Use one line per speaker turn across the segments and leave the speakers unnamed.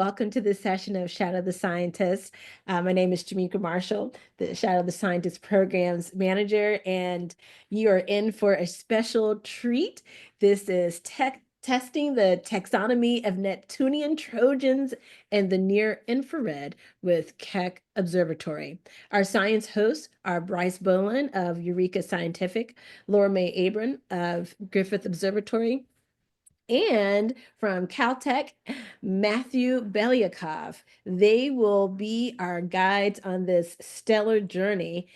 Welcome to this session of Shadow the Scientist. My name is Jamaica Marshall, the Shadow the Scientist Programs Manager, and you are in for a special treat. This is testing the taxonomy of Neptunian Trojans and the near infrared with Keck Observatory. Our science hosts are Bryce Bolin of Eureka Scientific, Laura May Abron of Griffith Observatory, and from Caltech, Matthew Belyakov. They will be our guides on this stellar journey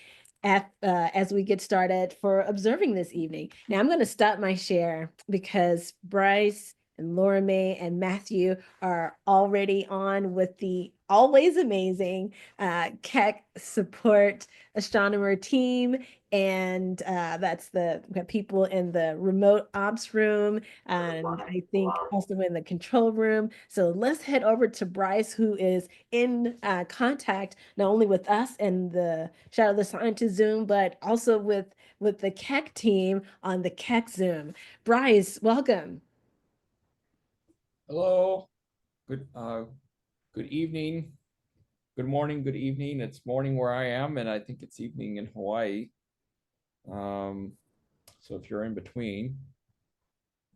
as we get started for observing this evening. Now I'm going to stop my share because Bryce and Laura May and Matthew are already on with the always amazing Keck support astronomer team. And that's the people in the remote ops room, and I think also in the control room. So let's head over to Bryce, who is in contact not only with us and the Shadow the Scientist Zoom, but also with the Keck team on the Keck Zoom. Bryce, welcome.
Hello. Good evening. Good morning, good evening. It's morning where I am, and I think it's evening in Hawaii. So if you're in between,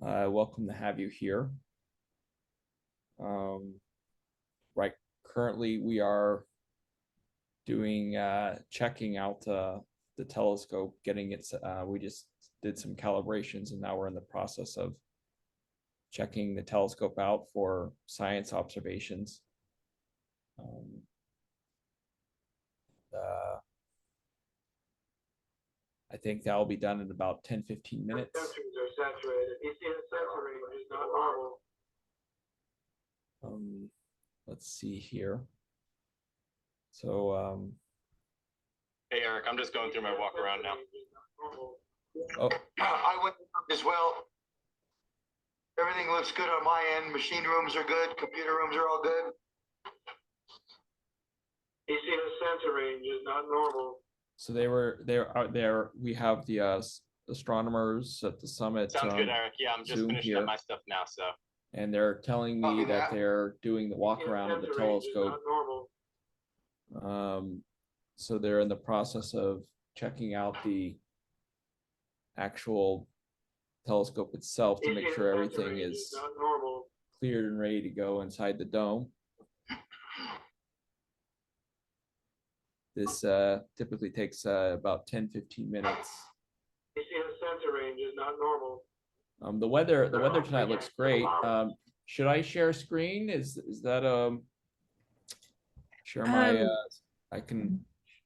welcome to have you here. Right, currently we are doing checking out the telescope, getting it. We just did some calibrations, and now we're in the process of checking the telescope out for science observations. I think that will be done in about 10-15 minutes. Let's see here. So,
hey, Eric, I'm just going through my walk around now.
Oh,
I went as well. Everything looks good on my end. Machine rooms are good. Computer rooms are all good.
You see the center range is not normal.
so they're out there. We have the astronomers at the summit.
Sounds good, Eric. Yeah, I'm just
Zoom
finishing
here.
up my stuff now, so.
And they're telling me that they're doing the walk around of the telescope. So they're in the process of checking out the actual telescope itself to make sure everything is cleared and ready to go inside the dome. This typically takes about 10-15 minutes.
You see the center range is not normal.
The weather tonight looks great. Should I share screen? Is that share my I can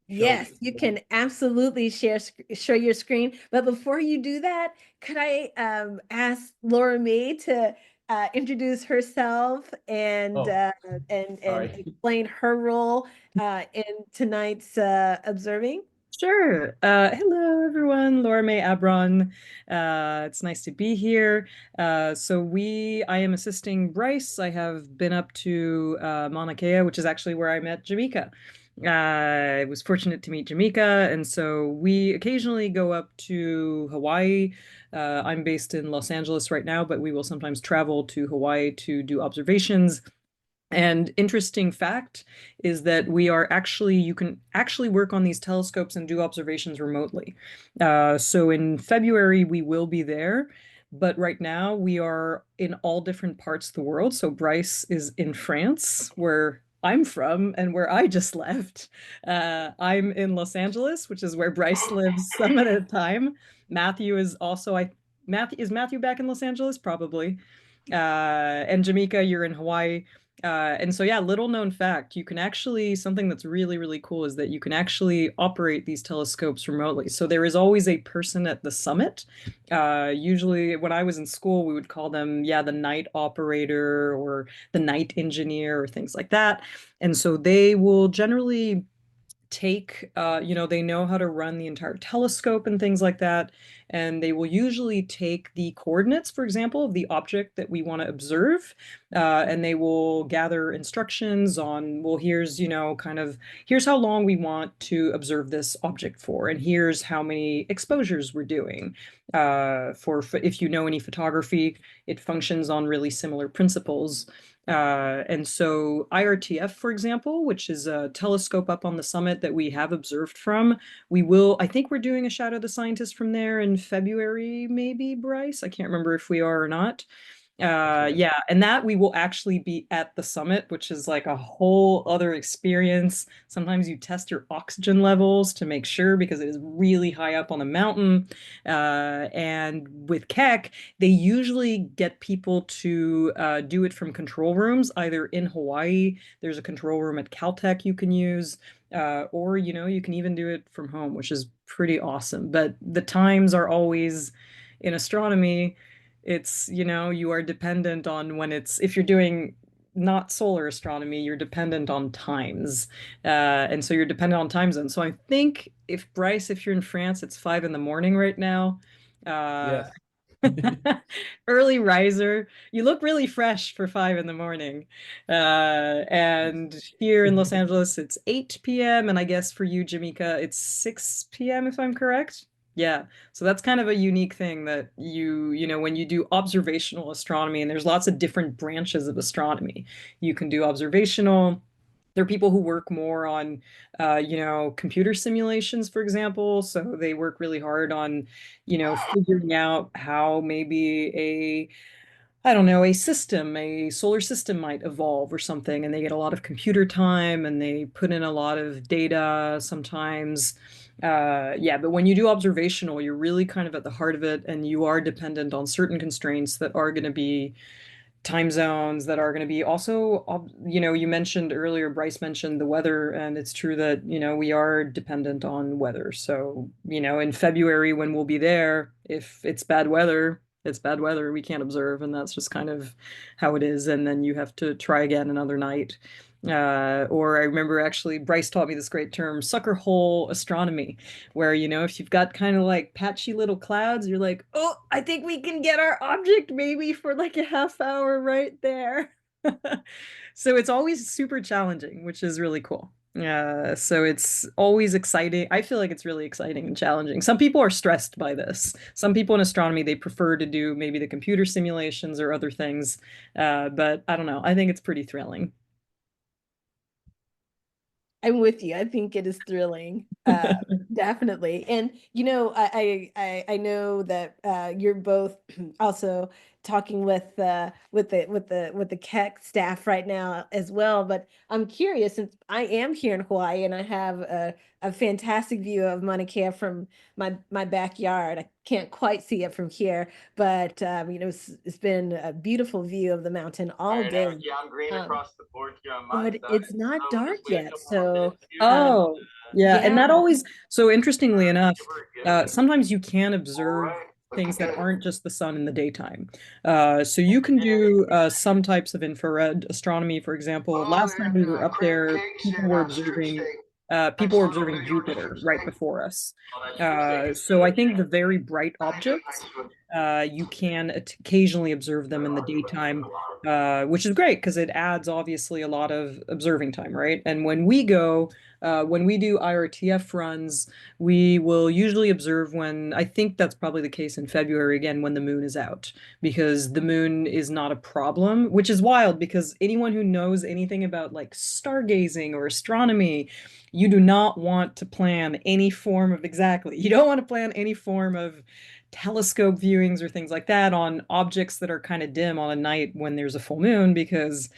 Yes, you can absolutely show your screen. But before you do that, could I ask Laura May to introduce herself and explain her role in tonight's observing?
Sure. Hello, everyone. Laura May Abron. It's nice to be here. I am assisting Bryce. I have been up to Mauna Kea, which is actually where I met Jamaica. I was fortunate to meet Jamaica, and so we occasionally go up to Hawaii. I'm based in Los Angeles right now, but we will sometimes travel to Hawaii to do observations. And interesting fact is that you can actually work on these telescopes and do observations remotely. So in February, we will be there. But right now, we are in all different parts of the world. So Bryce is in France, where I'm from and where I just left. I'm in Los Angeles, which is where Bryce lives some at a time. Matthew is also, is Matthew back in Los Angeles? Probably. And Jamaica, you're in Hawaii. And so, yeah, little known fact, something that's really, really cool is that you can actually operate these telescopes remotely. So there is always a person at the summit. Usually when I was in school, we would call them, the night operator or the night engineer or things like that. And so they will generally take, they know how to run the entire telescope and things like that. And they will usually take the coordinates, for example, of the object that we want to observe, and they will gather instructions on, well, here's how long we want to observe this object for, and here's how many exposures we're doing. If you know any photography, it functions on really similar principles. And so IRTF, for example, which is a telescope up on the summit that we have observed from, I think we're doing a Shadow the Scientist from there in February, maybe, Bryce. I can't remember if we are or not. Yeah, and that we will actually be at the summit, which is like a whole other experience. Sometimes you test your oxygen levels to make sure because it is really high up on the mountain. And with Keck, they usually get people to do it from control rooms, either in Hawaii. There's a control room at Caltech you can use, or you can even do it from home, which is pretty awesome. But the times are always in astronomy. It's, you are dependent on if you're doing not solar astronomy, you're dependent on times. And so you're dependent on time zones. So I think Bryce, if you're in France, it's 5 in the morning right now.
Yes.
Early riser. You look really fresh for 5 in the morning. And here in Los Angeles, it's 8 p.m. And I guess for you, Jamaica, it's 6 p.m. if I'm correct. Yeah. So that's kind of a unique thing that when you do observational astronomy, and there's lots of different branches of astronomy. You can do observational. There are people who work more on, computer simulations, for example. So they work really hard on, figuring out how maybe I don't know, a solar system might evolve or something, and they get a lot of computer time and they put in a lot of data sometimes. Yeah, but when you do observational, you're really kind of at the heart of it, and you are dependent on certain constraints that are going to be time zones, that are going to be also, you mentioned earlier, Bryce mentioned the weather, and it's true that, we are dependent on weather. So, in February when we'll be there, if it's bad weather, it's bad weather, we can't observe, and that's just kind of how it is. And then you have to try again another night. Or I remember actually Bryce taught me this great term, sucker hole astronomy, where, if you've got kind of like patchy little clouds, you're like, oh, I think we can get our object maybe for like a half hour right there. So it's always super challenging, which is really cool. So it's always exciting. I feel like it's really exciting and challenging. Some people are stressed by this. Some people in astronomy, they prefer to do maybe the computer simulations or other things. But I don't know. I think it's pretty thrilling.
I'm with you. I think it is thrilling, definitely. And I know that you're both also talking with the Keck staff right now as well. But I'm curious, since I am here in Hawaii and I have a fantastic view of Mauna Kea from my backyard. I can't quite see it from here, but it's been a beautiful view of the mountain all
Alright,
day.
Eric, yeah, I'm green
Um,
across the board here on my
but
side.
it's not
So we'll
dark
just wait a
yet,
couple more
so
minutes here.
Oh, yeah. And that
yeah.
always, so interestingly enough,
Give her a gift.
sometimes you can observe
Alright,
things that
okay.
aren't just the sun in the daytime. So you can do some types of infrared astronomy, for example.
Oh,
Last time we were up
crab
there,
cakes
people
and
were
strip
observing
steak.
people were
Nice little
observing
big order
Jupiter
strip
right
steak.
before us.
Oh, that strip steak is
So I
good.
think the very bright
Nice
objects,
one.
you can occasionally observe them in the daytime, which is great because it adds obviously a lot of observing time, right? And when we do IRTF runs, we will usually observe I think that's probably the case in February again, when the moon is out, because the moon is not a problem, which is wild because anyone who knows anything about like stargazing or astronomy, you do not want to plan any form of you don't want to plan any form of telescope viewings or things like that on objects that are kind of dim on a night when there's a full moon, because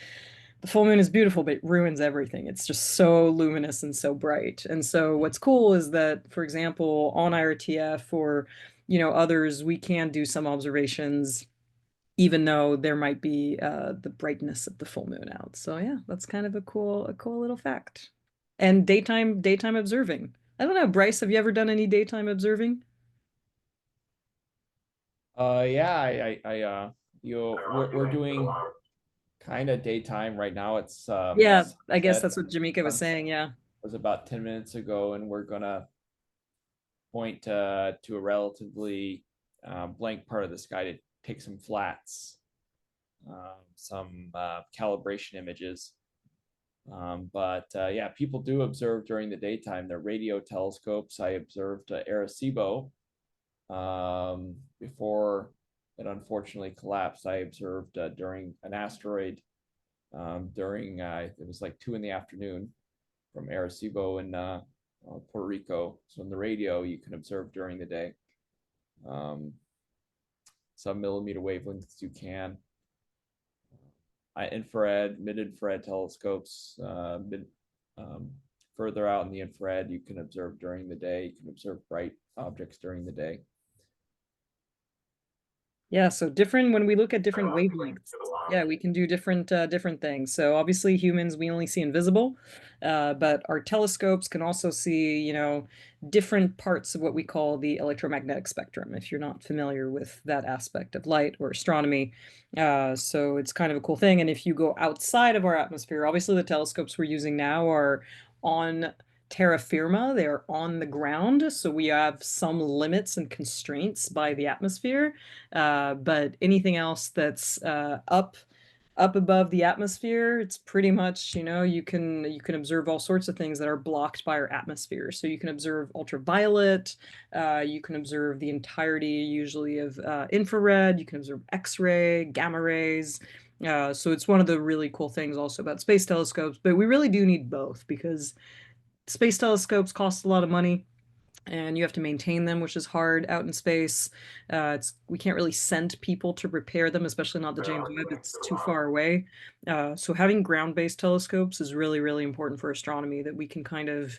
the full moon is beautiful, but it ruins everything. It's just so luminous and so bright. And so what's cool is that, for example, on IRTF or, others, we can do some observations even though there might be the brightness of the full moon out. So yeah, that's kind of a cool little fact. And daytime observing. I don't know, Bryce, have you ever done any daytime observing?
Yeah, we're doing kind of daytime right now. It's
Yeah, I guess
sunset.
that's what Jamaica was saying. Yeah.
Was about 10 minutes ago, and we're gonna point to a relatively blank part of the sky to take some flats, some calibration images. But yeah, people do observe during the daytime. They're radio telescopes. I observed Arecibo before it unfortunately collapsed. I observed during an asteroid during it was like 2 p.m. from Arecibo in Puerto Rico. So on the radio, you can observe during the day. Some millimeter wavelengths you can. Infrared, mid-infrared telescopes, further out in the infrared, you can observe during the day. You can observe bright objects during the day.
Yeah, so different when we look at different wavelengths. Yeah, we can do different things. So obviously humans, we only see invisible, but our telescopes can also see, you know, different parts of what we call the electromagnetic spectrum, if you're not familiar with that aspect of light or astronomy. So it's kind of a cool thing. And if you go outside of our atmosphere, obviously the telescopes we're using now are on terra firma, they're on the ground, so we have some limits and constraints by the atmosphere, but anything else that's up above the atmosphere, it's pretty much, you know, you can observe all sorts of things that are blocked by our atmosphere. So you can observe ultraviolet, you can observe the entirety usually of infrared, you can observe X-ray, gamma rays. So it's one of the really cool things also about space telescopes, but we really do need both because space telescopes cost a lot of money and you have to maintain them, which is hard out in space. We can't really send people to repair them, especially not the James Webb. It's too far away. So having ground-based telescopes is really, really important for astronomy, that we can kind of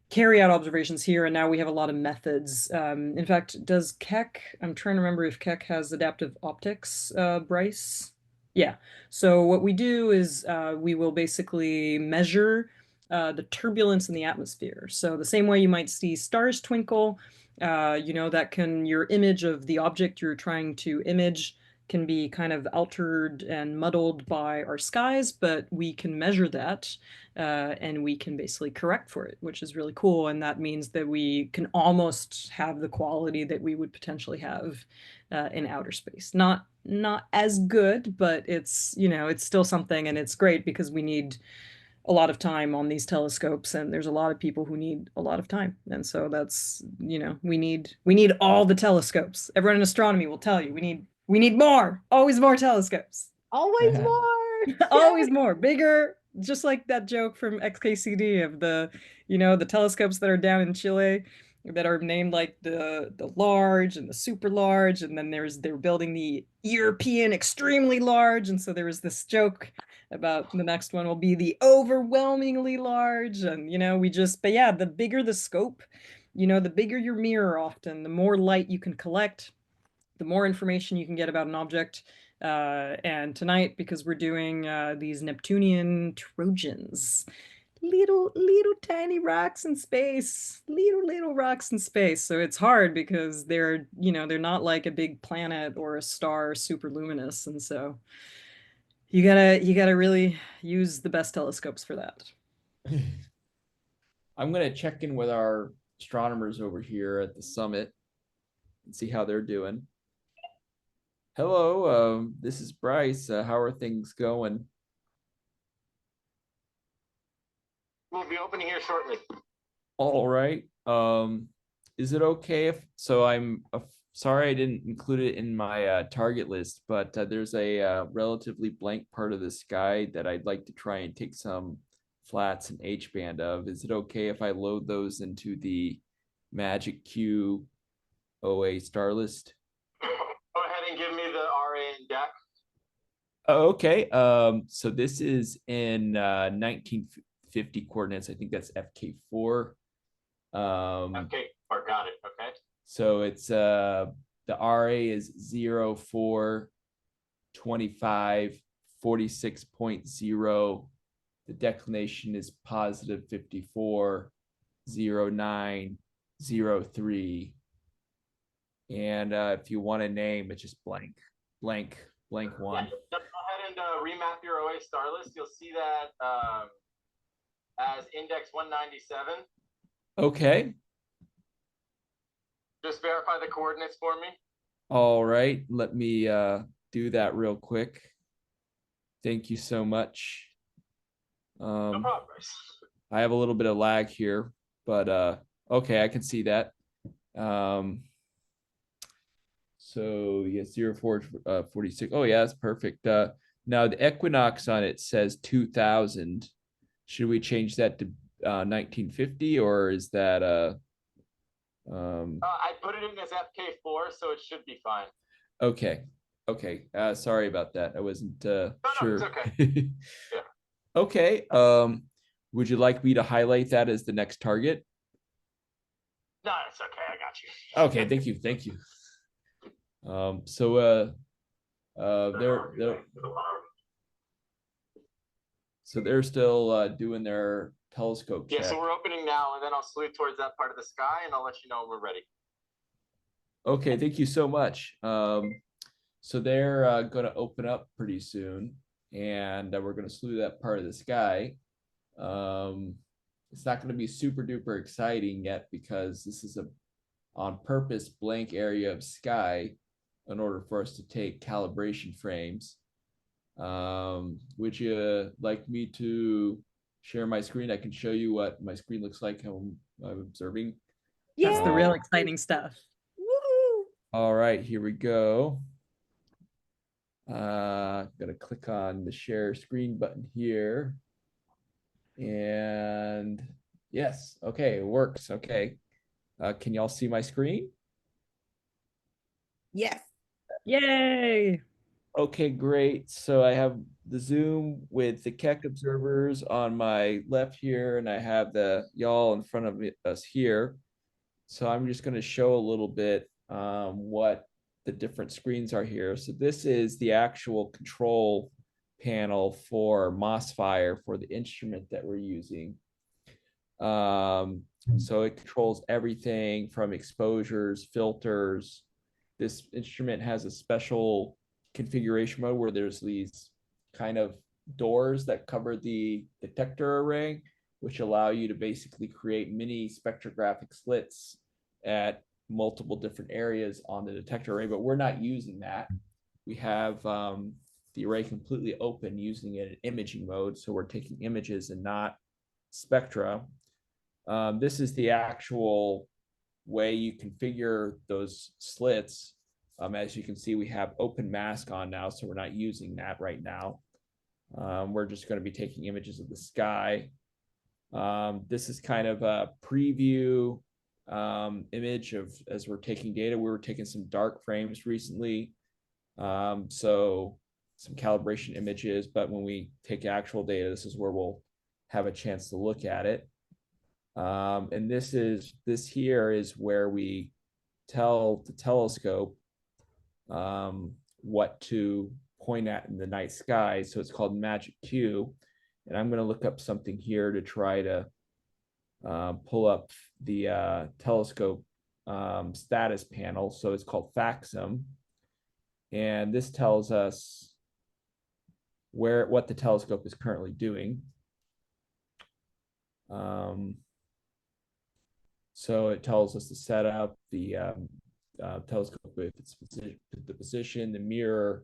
carry out observations here. And now we have a lot of methods. In fact, does Keck, I'm trying to remember if Keck has adaptive optics, Bryce? Yeah. So what we do is we will basically measure the turbulence in the atmosphere. So the same way you might see stars twinkle, you know, that can, your image of the object you're trying to image can be kind of altered and muddled by our skies, but we can measure that and we can basically correct for it, which is really cool. And that means that we can almost have the quality that we would potentially have in outer space. Not as good, but it's, you know, it's still something, and it's great because we need a lot of time on these telescopes, and there's a lot of people who need a lot of time. And so that's, you know, we need all the telescopes. Everyone in astronomy will tell you we need more, always more telescopes.
Always more.
Always more, bigger, just like that joke from XKCD of the, you know, the telescopes that are down in Chile that are named like the large and the super large, and then they're building the European extremely large, and so there was this joke about the next one will be the overwhelmingly large. And you know, but yeah, the bigger the scope, you know, the bigger your mirror, often the more light you can collect, the more information you can get about an object. And tonight, because we're doing these Neptunian Trojans, little tiny rocks in space, little rocks in space. So it's hard because they're, you know, they're not like a big planet or a star super luminous, and so you gotta really use the best telescopes for that.
I'm gonna check in with our astronomers over here at the summit and see how they're doing. Hello, this is Bryce. How are things going?
We'll be opening here shortly.
All right. Is it okay if, so I'm sorry I didn't include it in my target list, but there's a relatively blank part of the sky that I'd like to try and take some flats and H-band of. Is it okay if I load those into the Magic Q OA star list?
Go ahead and give me the RA and deck.
Oh, okay. So this is in 1950 coordinates. I think that's FK4.
FK4, got it. Okay.
So it's the RA is 0, 4, 25, 46.0. The declination is positive 54, 0, 9, 0, 3. And if you want a name, it's just blank one.
Yeah, go ahead and remap your OA star list. You'll see that as index 197.
Okay.
Just verify the coordinates for me.
All right. Let me do that real quick. Thank you so much.
No problem, Bryce.
I have a little bit of lag here, but okay, I can see that. So yeah, 0, 4, 46. Oh yeah, that's perfect. Now the equinox on it says 2000. Should we change that to 1950, or is that
I put it in as FK4, so it should be fine.
okay. Okay. Sorry about that. I wasn't sure.
It's okay. Yeah.
Okay. Would you like me to highlight that as the next target?
No, it's okay. I got you.
Okay, thank you. Thank you. They're still doing their telescope check.
Yeah, so we're opening now, and then I'll salute towards that part of the sky, and I'll let you know when we're ready.
Okay, thank you so much. So they're going to open up pretty soon, and we're going to salute that part of the sky. It's not going to be super duper exciting yet because this is a on purpose blank area of sky in order for us to take calibration frames. Would you like me to share my screen? I can show you what my screen looks like, how I'm observing.
That's the
Yay!
real exciting stuff.
Woohoo!
All right, here we go. Gonna click on the share screen button here. And yes, okay, it works. Okay. Can y'all see my screen?
Yes.
Yay!
Okay, great. So I have the Zoom with the Keck observers on my left here, and I have the y'all in front of us here. So I'm just going to show a little bit what the different screens are here. So this is the actual control panel for MOSFIRE for the instrument that we're using. So it controls everything from exposures, filters. This instrument has a special configuration mode where there's these kind of doors that cover the detector array, which allow you to basically create mini spectrographic slits at multiple different areas on the detector array, but we're not using that. We have the array completely open using it in imaging mode, so we're taking images and not spectra. This is the actual way you configure those slits. As you can see, we have open mask on now, so we're not using that right now. We're just going to be taking images of the sky. This is kind of a preview image of as we're taking data. We were taking some dark frames recently, so some calibration images, but when we take actual data, this is where we'll have a chance to look at it. And this here is where we tell the telescope what to point at in the night sky. So it's called Magic Q. And I'm going to look up something here to try to pull up the telescope status panel. So it's called FAXM. And this tells us what the telescope is currently doing. So it tells us to set up the telescope with its position, the mirror,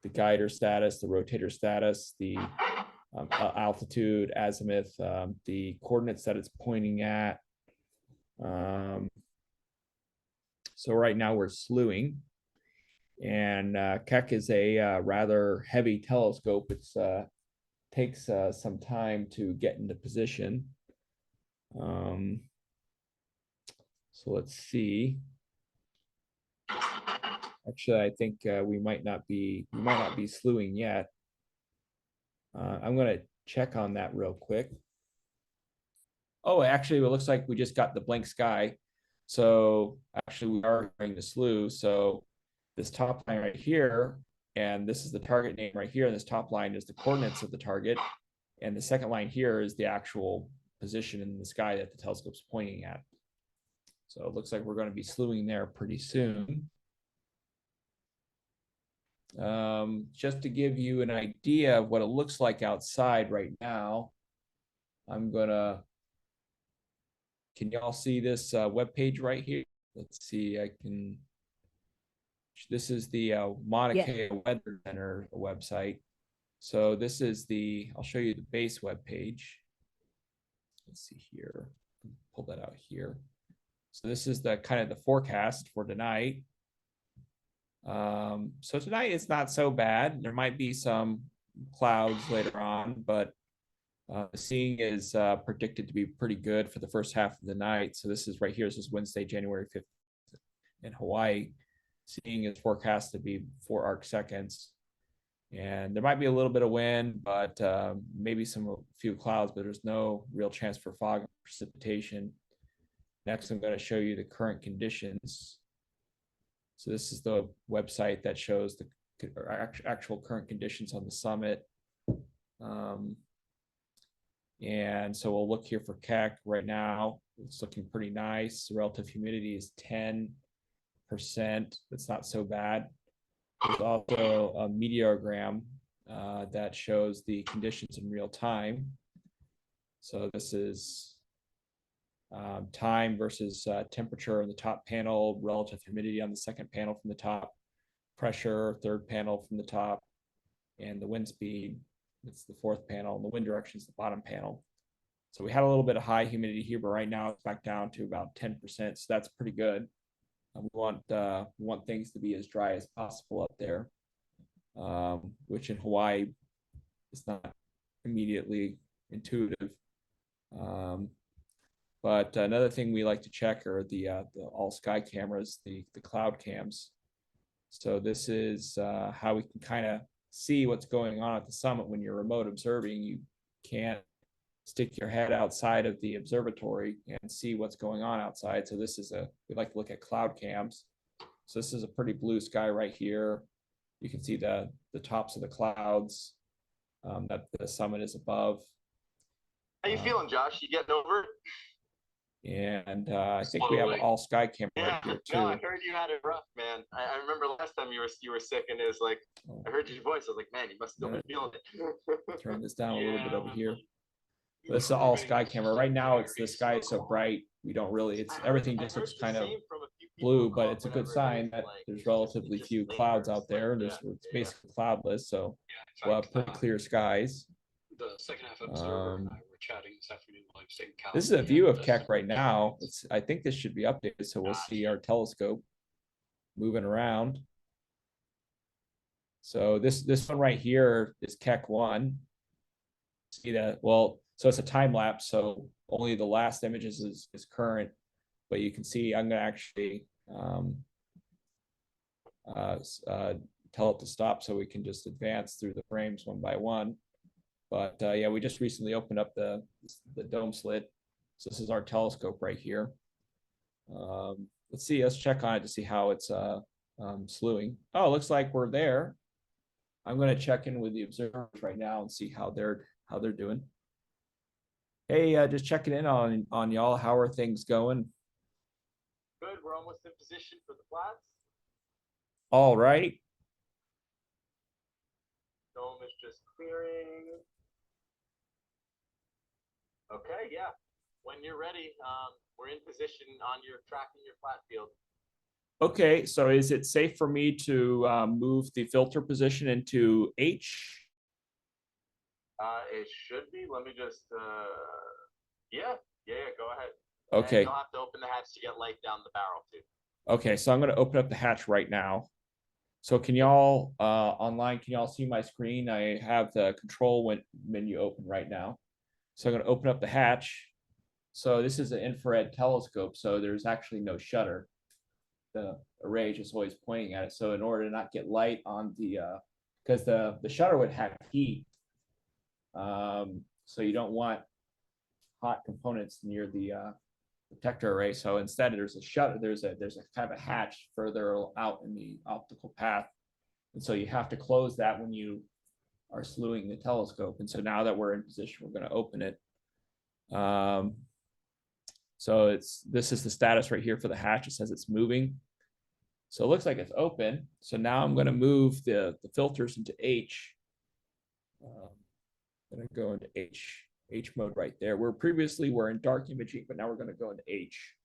the guider status, the rotator status, the altitude, azimuth, the coordinates that it's pointing at. So right now we're slewing, and Keck is a rather heavy telescope. It takes some time to get into position. So let's see. Actually, I think we might not be slewing yet. I'm going to check on that real quick. Oh, actually, it looks like we just got the blank sky. So actually, we are going to slew. So this top line right here, and this is the target name right here, and this top line is the coordinates of the target, and the second line here is the actual position in the sky that the telescope's pointing at. So it looks like we're going to be slewing there pretty soon. Just to give you an idea of what it looks like outside right now, I'm gonna, can y'all see this web page right here? Let's see, this is the Mauna Kea Weather Center website. So this is I'll show you the base web page. Let's see here, pull that out here. So this is the kind of the forecast for tonight. So tonight it's not so bad. There might be some clouds later on, but seeing is predicted to be pretty good for the first half of the night. So this is right here. This is Wednesday, January 5th in Hawaii. Seeing is forecast to be 4 arc seconds. And there might be a little bit of wind, but maybe a few clouds, but there's no real chance for fog and precipitation. Next, I'm going to show you the current conditions. So this is the website that shows the actual current conditions on the summit. And so we'll look here for Keck right now. It's looking pretty nice. The relative humidity is 10%. That's not so bad. There's also a meteorogram that shows the conditions in real time. So this is time versus temperature on the top panel, relative humidity on the second panel from the top, pressure, third panel from the top, and the wind speed. It's the fourth panel, and the wind direction is the bottom panel. So we had a little bit of high humidity here, but right now it's back down to about 10%. So that's pretty good. We want things to be as dry as possible up there, which in Hawaii is not immediately intuitive. But another thing we like to check are the all sky cameras, the cloud cams. So this is how we can kind of see what's going on at the summit. When you're remote observing, you can't stick your head outside of the observatory and see what's going on outside. So this is we like to look at cloud cams. So this is a pretty blue sky right here. You can see the tops of the clouds that the summit is above.
How you feeling, Josh? You getting over it?
And I think we have an all sky camera right here too.
No, I heard you had it rough, man. I remember last time you were sick, and it was like, I heard your voice. I was like, man, you must still be feeling it.
Turn this down a little bit over here. But this is an all sky camera. Right now, the sky is so bright, we don't really, everything just looks kind of blue, but it's a good sign that there's relatively few clouds out there. It's basically cloudless, so we'll have pretty clear skies.
The second half observer and I were chatting this afternoon while I was taking Caltech.
This is a view of Keck right now. I think this should be updated, so we'll see our telescope moving around. So this one right here is Keck I. See that? Well, so it's a time lapse, so only the last images is current, but you can see I'm going to actually tell it to stop so we can just advance through the frames one by one. But yeah, we just recently opened up the dome slit. So this is our telescope right here. Let's check on it to see how it's slewing. Oh, it looks like we're there. I'm going to check in with the observers right now and see how they're doing. Hey, just checking in on y'all. How are things going?
Good. We're almost in position for the flats.
All right.
Dome is just clearing. Okay, yeah. When you're ready, we're in position on your tracking your flat field.
Okay, so is it safe for me to move the filter position into H?
It should be. Let me just, yeah, go ahead.
Okay.
And you'll have to open the hatch to get light down the barrel too.
Okay, so I'm going to open up the hatch right now. So can y'all online, can y'all see my screen? I have the control menu open right now. So I'm going to open up the hatch. So this is an infrared telescope, so there's actually no shutter. The array is just always pointing at it. So in order to not get light on the, because the shutter would have heat, so you don't want hot components near the detector array. So instead, there's a shutter. There's a kind of a hatch further out in the optical path, and so you have to close that when you are slewing the telescope. And so now that we're in position, we're going to open it. So this is the status right here for the hatch. It says it's moving. So it looks like it's open. So now I'm going to move the filters into H. I'm going to go into H mode right there. Previously we're in dark imaging, but now we're going to go into H.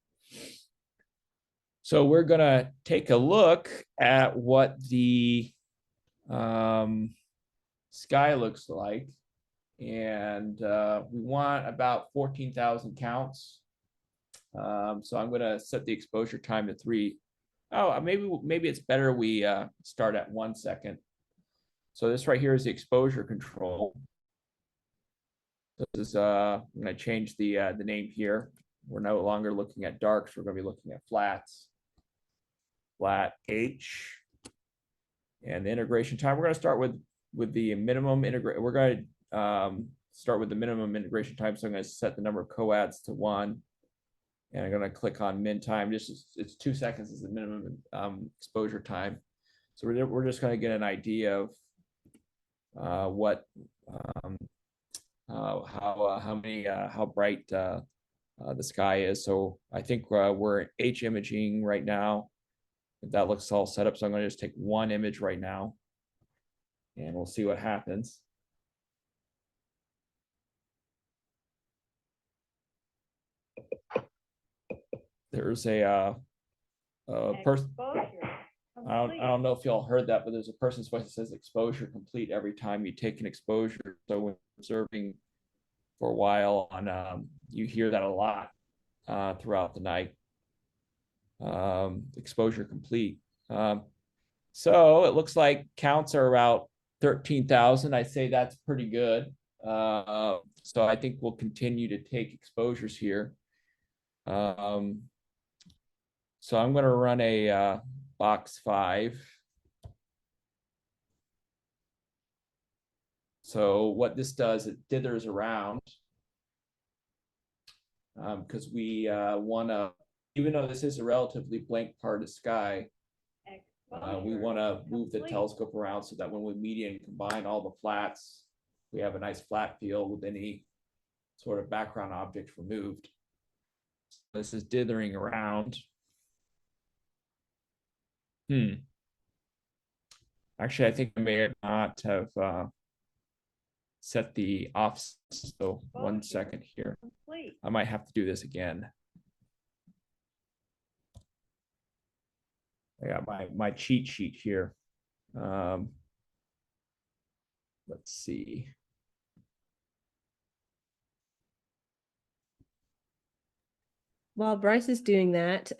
So we're going to take a look at what the sky looks like. And we want about 14,000 counts. So I'm going to set the exposure time to 3. Oh, maybe it's better we start at 1 second. So this right here is the exposure control. This is I'm going to change the name here. We're no longer looking at darks. We're going to be looking at flats. Flat H. And the integration time. We're going to start with the minimum integration. We're going to start with the minimum integration time. So I'm going to set the number of coads to 1. And I'm going to click on min time. It's 2 seconds is the minimum exposure time. So we're just going to get an idea of how bright the sky is. So I think we're at H imaging right now. That looks all set up. So I'm going to just take 1 image right now, and we'll see what happens. There's a person. I don't know if y'all heard that, but there's a person's voice that says exposure complete every time you take an exposure. So when observing for a while on, you hear that a lot throughout the night. Exposure complete. So it looks like counts are about 13,000. I say that's pretty good. So I think we'll continue to take exposures here. So I'm going to run a box 5. So what this does, it dithers around because we want to, even though this is a relatively blank part of the sky, we want to move the telescope around so that when we median combine all the flats, we have a nice flat field with any sort of background object removed. This is dithering around. Actually, I think I may not have set the offset. So 1 second here. I might have to do this again. I got my cheat sheet here. Let's see.
While Bryce is doing that,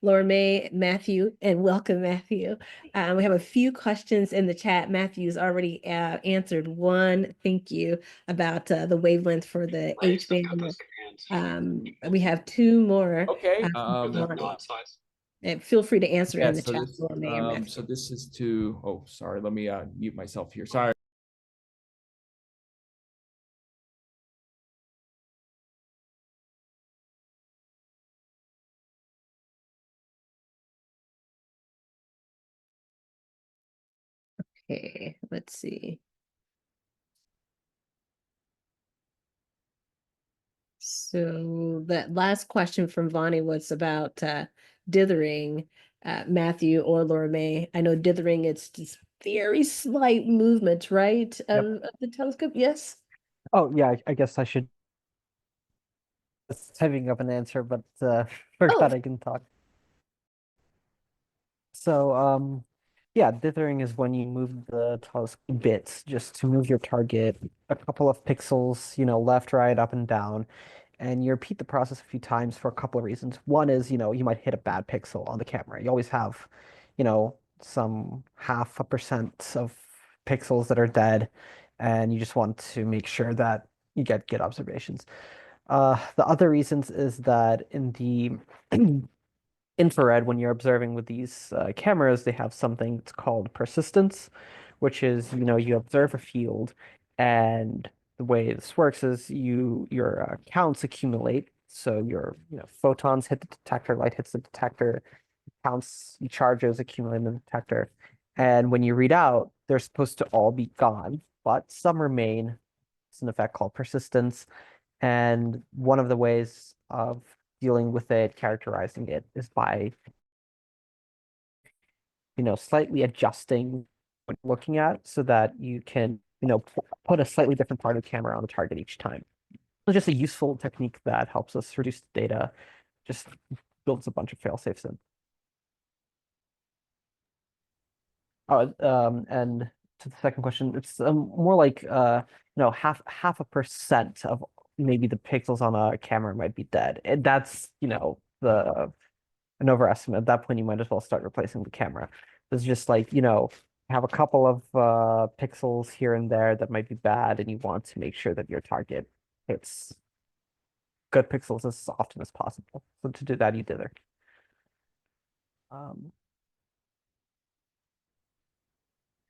Laura May, Matthew, and welcome, Matthew. We have a few questions in the chat. Matthew's already answered one. Thank you about the wavelength for the H band. We have 2 more.
Okay.
And feel free to answer in the
so
chat.
This,
Laura May and Matthew.
so this is to, oh, sorry, let me mute myself here. Sorry.
Okay, let's see. So that last question from Vonnie was about dithering, Matthew or Laura May. I know dithering, it's just very slight movement, right, of the telescope. Yes.
Oh yeah, I guess I should. It's having up an answer, but forgot I can talk. So yeah, dithering is when you move the telescope bits just to move your target a couple of pixels, left, right, up, and down. And you repeat the process a few times for a couple of reasons. One is, you might hit a bad pixel on the camera. You always have, some 0.5% of pixels that are dead, and you just want to make sure that you get good observations. The other reasons is that in the infrared, when you're observing with these cameras, they have something that's called persistence, which is, you observe a field, and the way this works is your counts accumulate. So your photons hit the detector, light hits the detector, counts, charges accumulate in the detector. And when you read out, they're supposed to all be gone, but some remain. It's an effect called persistence. And one of the ways of dealing with it, characterizing it, is by slightly adjusting what you're looking at so that you can put a slightly different part of the camera on the target each time. It's just a useful technique that helps us reduce the data, just builds a bunch of fail-safes in. And to the second question, it's more like half a percent of maybe the pixels on a camera might be dead. And that's an overestimate. At that point, you might as well start replacing the camera. It's just like have a couple of pixels here and there that might be bad, and you want to make sure that your target hits good pixels as often as possible. So to do that, you dither.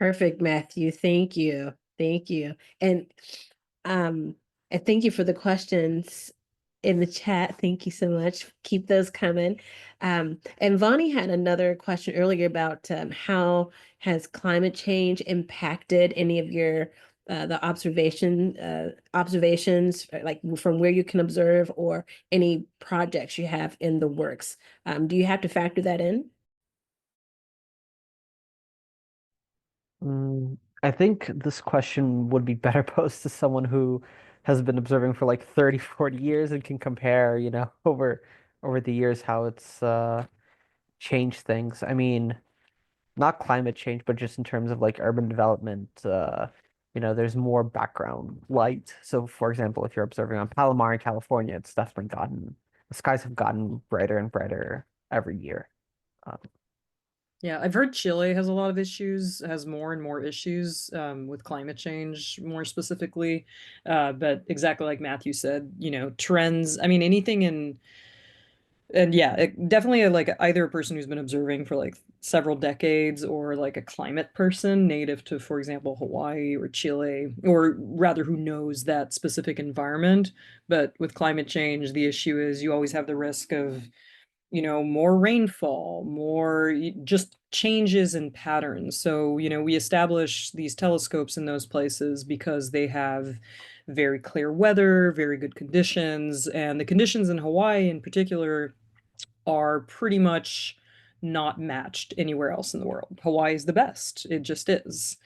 Perfect, Matthew. Thank you. Thank you. And thank you for the questions in the chat. Thank you so much. Keep those coming. And Vonnie had another question earlier about how has climate change impacted any of your the observations, like from where you can observe, or any projects you have in the works. Do you have to factor that in?
I think this question would be better posed to someone who has been observing for like 30, 40 years and can compare, over the years how it's changed things. I mean, not climate change, but just in terms of like urban development, there's more background light. So for example, if you're observing on Palomar in California, it's definitely the skies have gotten brighter and brighter every year.
Yeah, I've heard Chile has a lot of issues, has more and more issues with climate change, more specifically. But exactly like Matthew said, trends. I mean, anything and yeah, definitely like either a person who's been observing for like several decades, or like a climate person native to, for example, Hawaii or Chile, or rather who knows that specific environment. But with climate change, the issue is you always have the risk of more rainfall, more just changes in patterns. So, we establish these telescopes in those places because they have very clear weather, very good conditions, and the conditions in Hawaii in particular are pretty much not matched anywhere else in the world. Hawaii is the best. It just is.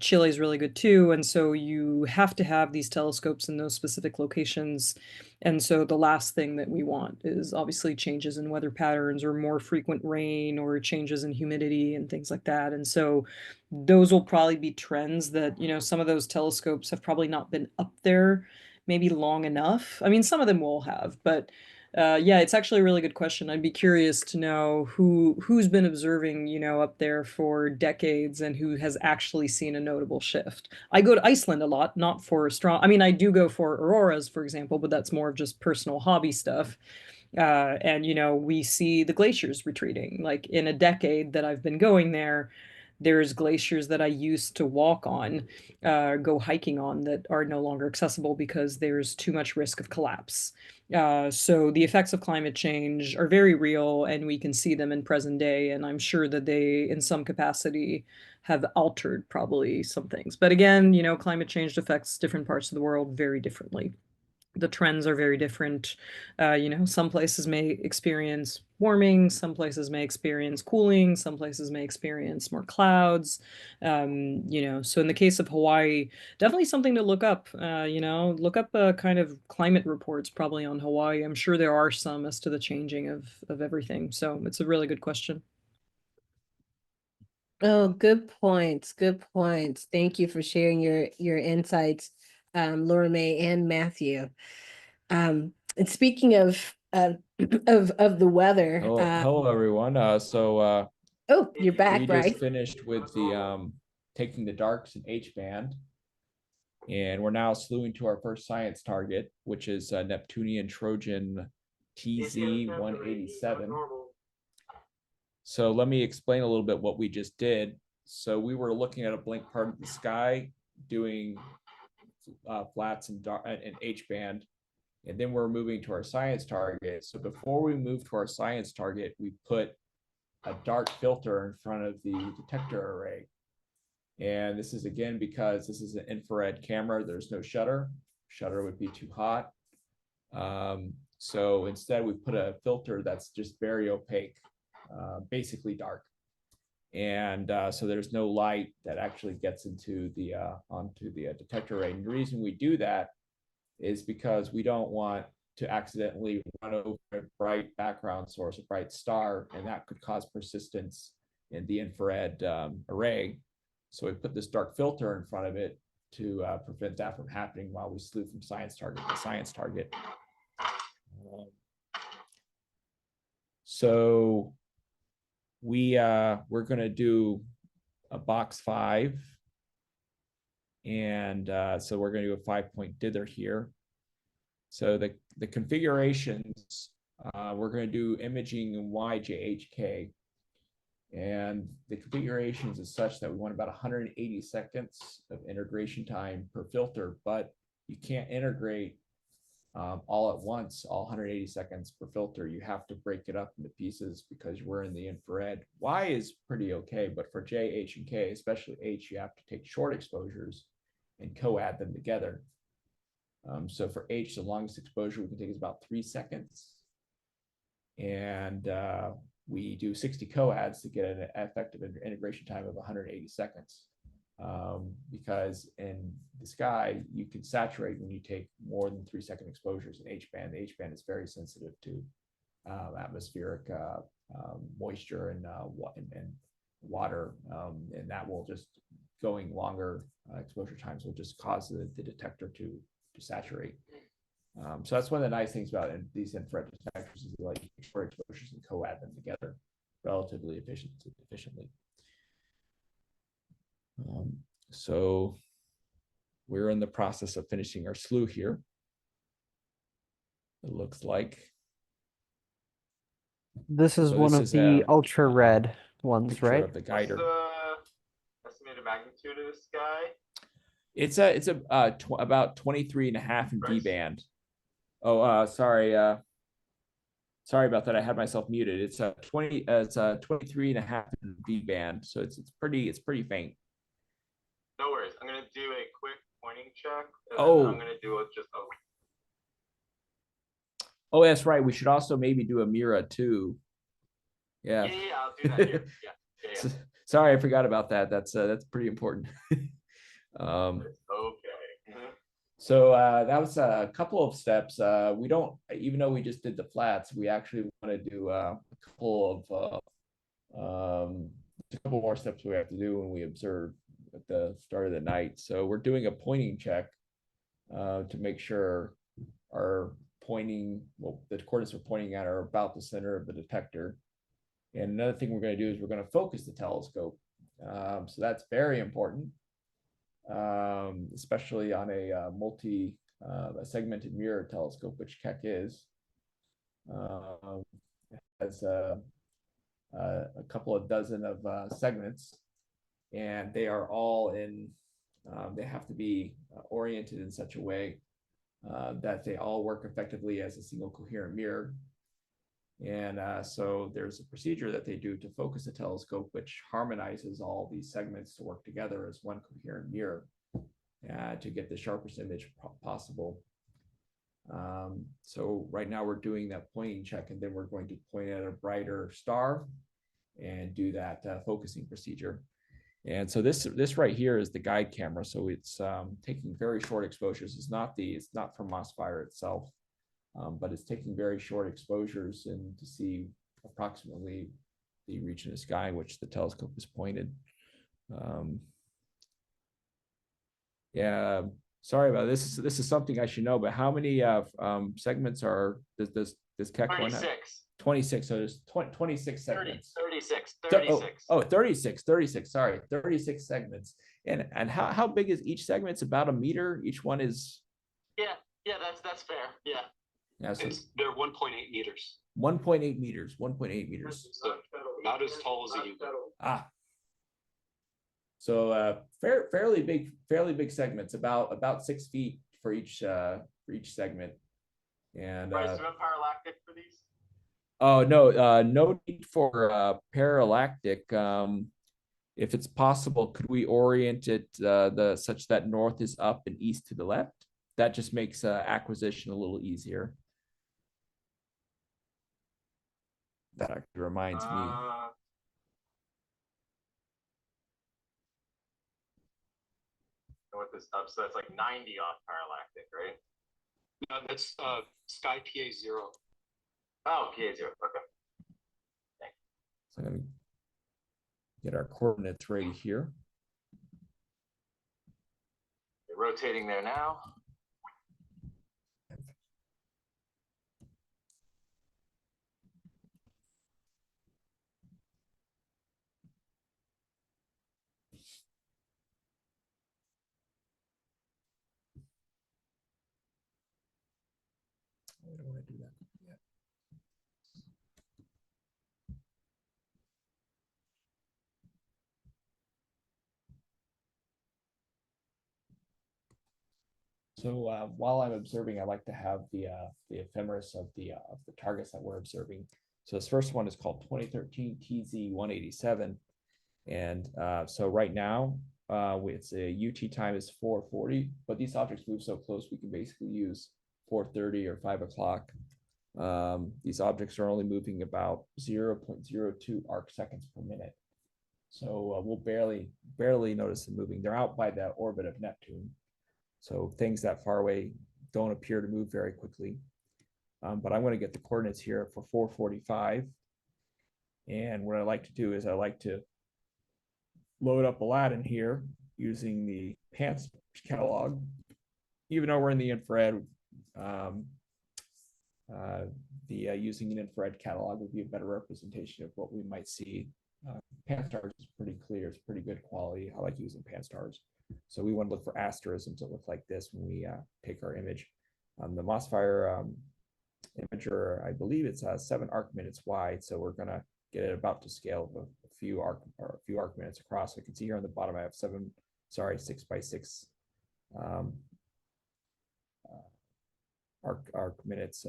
Chile is really good too. And so you have to have these telescopes in those specific locations. And so the last thing that we want is obviously changes in weather patterns, or more frequent rain, or changes in humidity and things like that. And so those will probably be trends that, some of those telescopes have probably not been up there maybe long enough. I mean, some of them will have, but yeah, it's actually a really good question. I'd be curious to know who's been observing, up there for decades, and who has actually seen a notable shift. I go to Iceland a lot, not for I mean, I do go for auroras, for example, but that's more of just personal hobby stuff. And we see the glaciers retreating. Like in a decade that I've been going there, there's glaciers that I used to walk on, go hiking on, that are no longer accessible because there's too much risk of collapse. So the effects of climate change are very real, and we can see them in present day. And I'm sure that they, in some capacity, have altered probably some things. But again, climate change affects different parts of the world very differently. The trends are very different. Some places may experience warming, some places may experience cooling, some places may experience more clouds. So in the case of Hawaii, definitely something to look up. Look up kind of climate reports probably on Hawaii. I'm sure there are some as to the changing of everything. So it's a really good question.
Oh, good points. Good points. Thank you for sharing your insights, Laura May and Matthew. And speaking of of the weather,
Hello everyone.
oh, you're back,
we
Bryce.
just finished with the taking the darks in H band, and we're now slewing to our first science target, which is Neptunian Trojan TZ-187. So let me explain a little bit what we just did. So we were looking at a blank part of the sky, doing flats and H band, and then we're moving to our science target. So before we move to our science target, we put a dark filter in front of the detector array. And this is again because this is an infrared camera. There's no shutter. Shutter would be too hot. So instead we put a filter that's just very opaque, basically dark. And so there's no light that actually gets into the onto the detector array. And the reason we do that is because we don't want to accidentally run over a bright background source, a bright star, and that could cause persistence in the infrared array. So we put this dark filter in front of it to prevent that from happening while we slew from science target to science target. So we're going to do a box 5. And so we're going to do a 5-point dither here. So the configurations, we're going to do imaging in YJHK. And the configurations is such that we want about 180 seconds of integration time per filter, but you can't integrate all at once, all 180 seconds per filter. You have to break it up into pieces because we're in the infrared. Y is pretty okay, but for J, H, and K, especially H, you have to take short exposures and co-add them together. So for H, the longest exposure we can take is about 3 seconds. And we do 60 co-ads to get an effective integration time of 180 seconds. Because in the sky, you can saturate when you take more than 3-second exposures in H-band. The H-band is very sensitive to atmospheric moisture and water, and that will just, going longer exposure times will just cause the detector to saturate. So that's one of the nice things about these infrared detectors is like short exposures and co-add them together relatively efficiently. So we're in the process of finishing our slew here. It looks like.
This is
So
one
this
of
is
the
a
ultra red ones,
picture
right?
of the
What's
guider.
the estimated magnitude of this guy?
It's about 23.5 in D
Right.
band. Oh, sorry. Sorry about that. I had myself muted. It's a 23.5 in D band. So it's pretty faint.
No worries. I'm gonna do a quick pointing check. And
Oh.
then I'm gonna do it just
Oh, that's right. We should also maybe do a Mira too. Yeah.
yeah, I'll do that here. Yeah.
Sorry, I forgot about that. That's pretty important.
Okay.
So that was a couple of steps. We don't, even though we just did the flats, we actually want to do a couple more steps we have to do when we observe at the start of the night. So we're doing a pointing check to make sure our pointing, well, the coordinates we're pointing at are about the center of the detector. And another thing we're going to do is we're going to focus the telescope. So that's very important, especially on a segmented mirror telescope, which Keck is. It has a couple of dozen of segments, and they are all in, they have to be oriented in such a way that they all work effectively as a single coherent mirror. And so there's a procedure that they do to focus a telescope, which harmonizes all these segments to work together as one coherent mirror to get the sharpest image possible. So right now we're doing that pointing check, and then we're going to point at a brighter star and do that focusing procedure. And so this right here is the guide camera. So it's taking very short exposures. It's not from MOSFIRE itself, but it's taking very short exposures and to see approximately the region of the sky in which the telescope is pointed. Yeah, sorry about this. This is something I should know, but how many segments does Keck one have?
36.
26. So there's 26 segments.
36.
Oh, 36. Sorry, 36 segments. And how big is each segment? It's about a meter. Each one is.
Yeah, that's fair. Yeah.
Yeah, so
They're 1.8 meters.
1.8 meters. 1.8 meters.
So not as tall as a human.
Ah. So fairly big segments, about 6 feet for each segment. And
Bryce, do you have parallactic for these?
oh no, no need for parallactic. If it's possible, could we orient it such that north is up and east to the left? That just makes acquisition a little easier. That actually reminds me.
With this up, so that's like 90 off parallactic, right?
No, that's Sky PA0.
Oh, PA0. Okay.
So I'm going to get our coordinates ready here.
They're rotating there now.
Yeah. So while I'm observing, I like to have the ephemeris of the targets that we're observing. So this first one is called 2013 TZ187, and so right now it's a UT time is 4:40, but these objects move so close we can basically use 4:30 or 5 o'clock. These objects are only moving about 0.02 arc seconds per minute, so we'll barely notice them moving. They're out by the orbit of Neptune. So things that far away don't appear to move very quickly. But I'm going to get the coordinates here for 4:45. And what I like to do is I like to load up Aladdin here using the PANS catalog. Even though we're in the infrared, using an infrared catalog would be a better representation of what we might see. PanSTARRS is pretty clear. It's pretty good quality. I like using PanSTARRS. So we want to look for asterisms that look like this when we take our image. The MOSFIRE imager, I believe it's 7 arc minutes wide. So we're going to get it about to scale of a few arc minutes across. So you can see here on the bottom, I have 6 by 6 arc minutes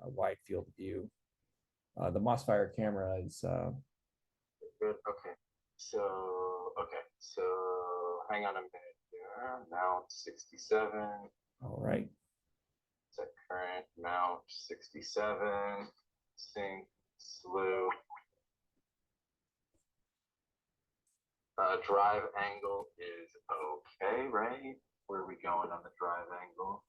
wide field of view. The MOSFIRE camera is
good. Okay. So hang on a minute here. Mount 67.
All right.
Set current mount 67. Sync slew. Drive angle is okay, right? Where are we going on the drive angle?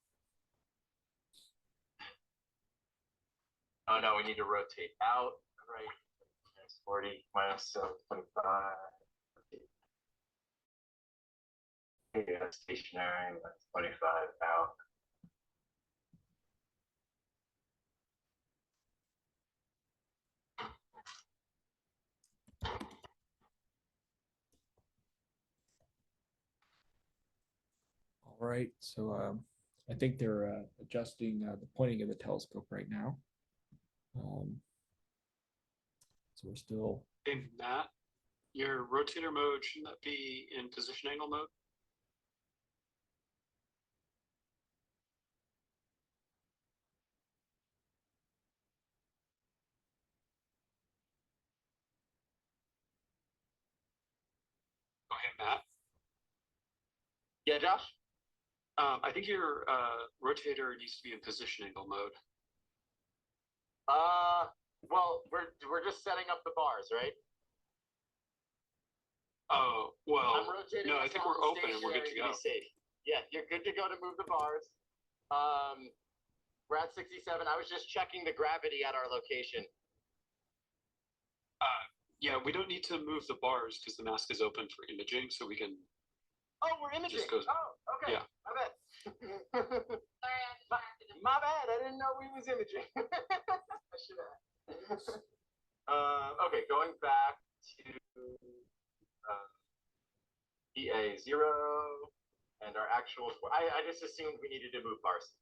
Oh no, we need to rotate out, right? Minus 40, minus 25. Yeah, stationary, minus 25 out.
All right. So I think they're adjusting the pointing of the telescope right now. So we're still.
Hey, Matt, your rotator mode, shouldn't that be in position angle mode? Oh, hey, Matt.
Yeah, Josh?
I think your rotator needs to be in position angle mode.
Well, we're just setting up the bars, right?
Oh, well,
I'm rotating
no, I
us
think
on
we're open and we're good to
stationary
go.
be safe. Yeah, you're good to go to move the bars. We're at 67. I was just checking the gravity at our location.
Yeah, we don't need to move the bars because the mask is open for imaging, so we can.
Oh, we're imaging.
Just goes-
Oh, okay.
Yeah.
My bad. my bad. I didn't know we was imaging. I should have. Okay, going back to EA0 and our actual. I just assumed we needed to move bars.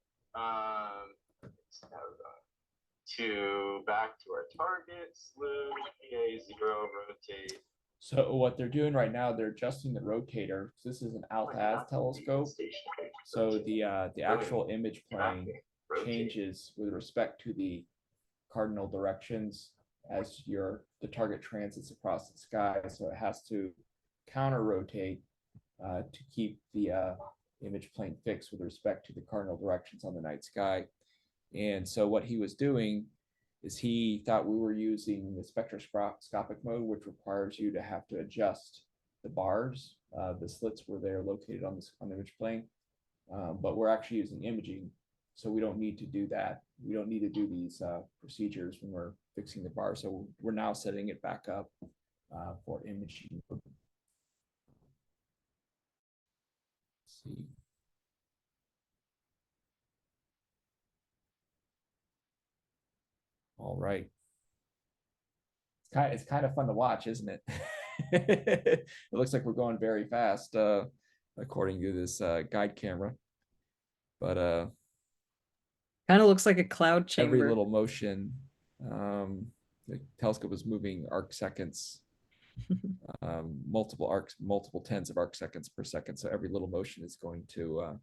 To back to our target, slew, EA0, rotate.
So what they're doing right now, they're adjusting the rotator. This is an Altaz telescope. So the actual image plane changes with respect to the cardinal directions as the target transits across the sky. So it has to counter rotate to keep the image plane fixed with respect to the cardinal directions on the night sky. And so what he was doing is he thought we were using the spectroscopic mode, which requires you to have to adjust the bars, the slits where they're located on the image plane. But we're actually using imaging, so we don't need to do that. We don't need to do these procedures when we're fixing the bar. So we're now setting it back up for imaging. Let's see. All right. It's kind of fun to watch, isn't it? It looks like we're going very fast, according to this guide camera. But
Kind of looks like a cloud chamber.
Every little motion, the telescope is moving arc seconds, multiple tens of arc seconds per second. So every little motion is going to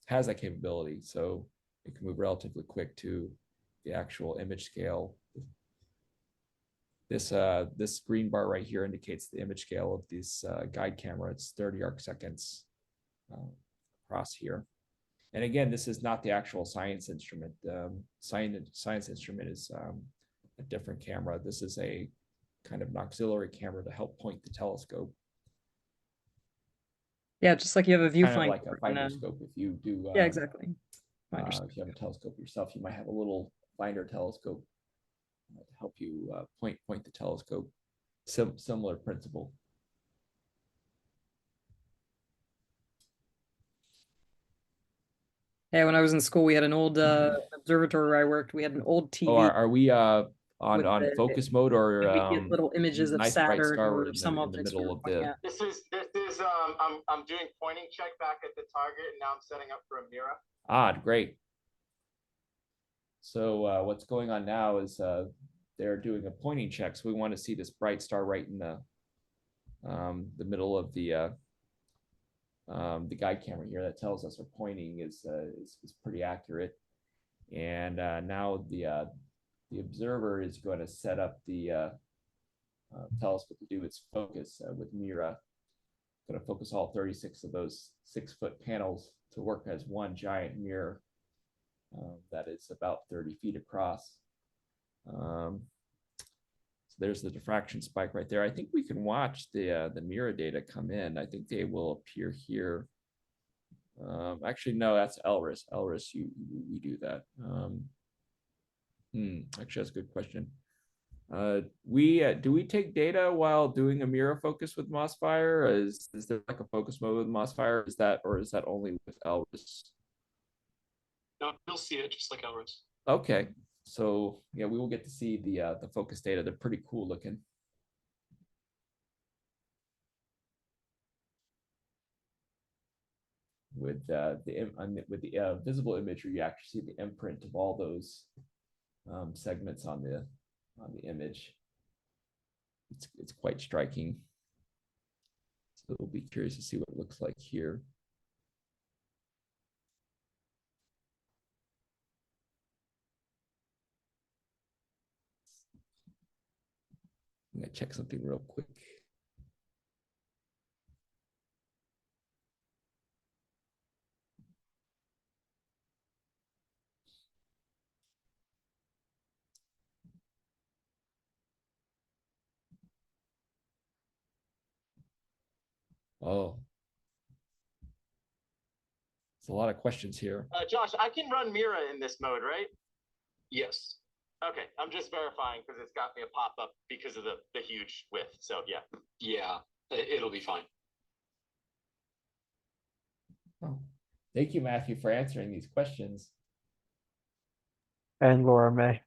has that capability. So it can move relatively quick to the actual image scale. This green bar right here indicates the image scale of this guide camera. It's 30 arc seconds across here. And again, this is not the actual science instrument. Science instrument is a different camera. This is a kind of an auxiliary camera to help point the telescope.
Yeah, just like you have a
Kind of
viewfinder.
like a finder scope. If you do,
yeah, exactly.
if you have a telescope yourself, you might have a little finder telescope to help you point the telescope. Similar principle.
Yeah, when I was in school, we had an old observatory where I worked. We had an old TV.
Oh, are we on
the-
focus mode, or
and we get little images of
nice bright
Saturn
star
or
in
some
the
objects we
middle
were
of
pointing
the?
at.
This is I'm doing pointing check back at the target, and now I'm setting up for a mirror.
Great. So what's going on now is they're doing a pointing check. So we want to see this bright star right in the middle of the guide camera here. That tells us our pointing is pretty accurate. And now the observer is going to set up the telescope to do its focus with Mira. Going to focus all 36 of those 6-foot panels to work as one giant mirror that is about 30 feet across. So there's the diffraction spike right there. I think we can watch the Mira data come in. I think they will appear here. Actually, no, that's Elris. Elris, we do that. Actually, that's a good question. Do we take data while doing a Mira focus with MOSFIRE? Is there like a focus mode with MOSFIRE? Is that only with Elris?
No, you'll see it just like Elris.
Okay, so yeah, we will get to see the focus data. They're pretty cool looking. With the visible imagery, you actually see the imprint of all those segments on the image. It's quite striking. So we'll be curious to see what it looks like here. I'm gonna check something real quick. Oh, it's a lot of questions here.
Josh, I can run Mira in this mode, right?
Yes.
Okay, I'm just verifying because it's got me a pop-up because of the huge width. So yeah.
Yeah, it'll be fine.
Oh, thank you, Matthew, for answering these questions.
And Laura May.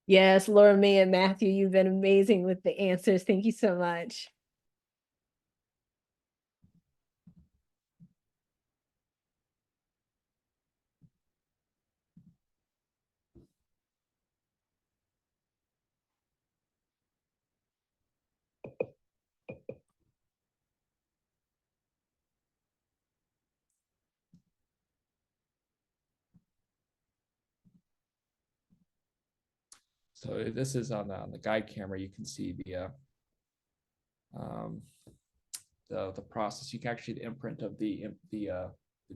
Yes, Laura May and Matthew, you've been amazing with the answers. Thank you so much.
So this is on the guide camera. You can see the process. You can actually see the imprint of the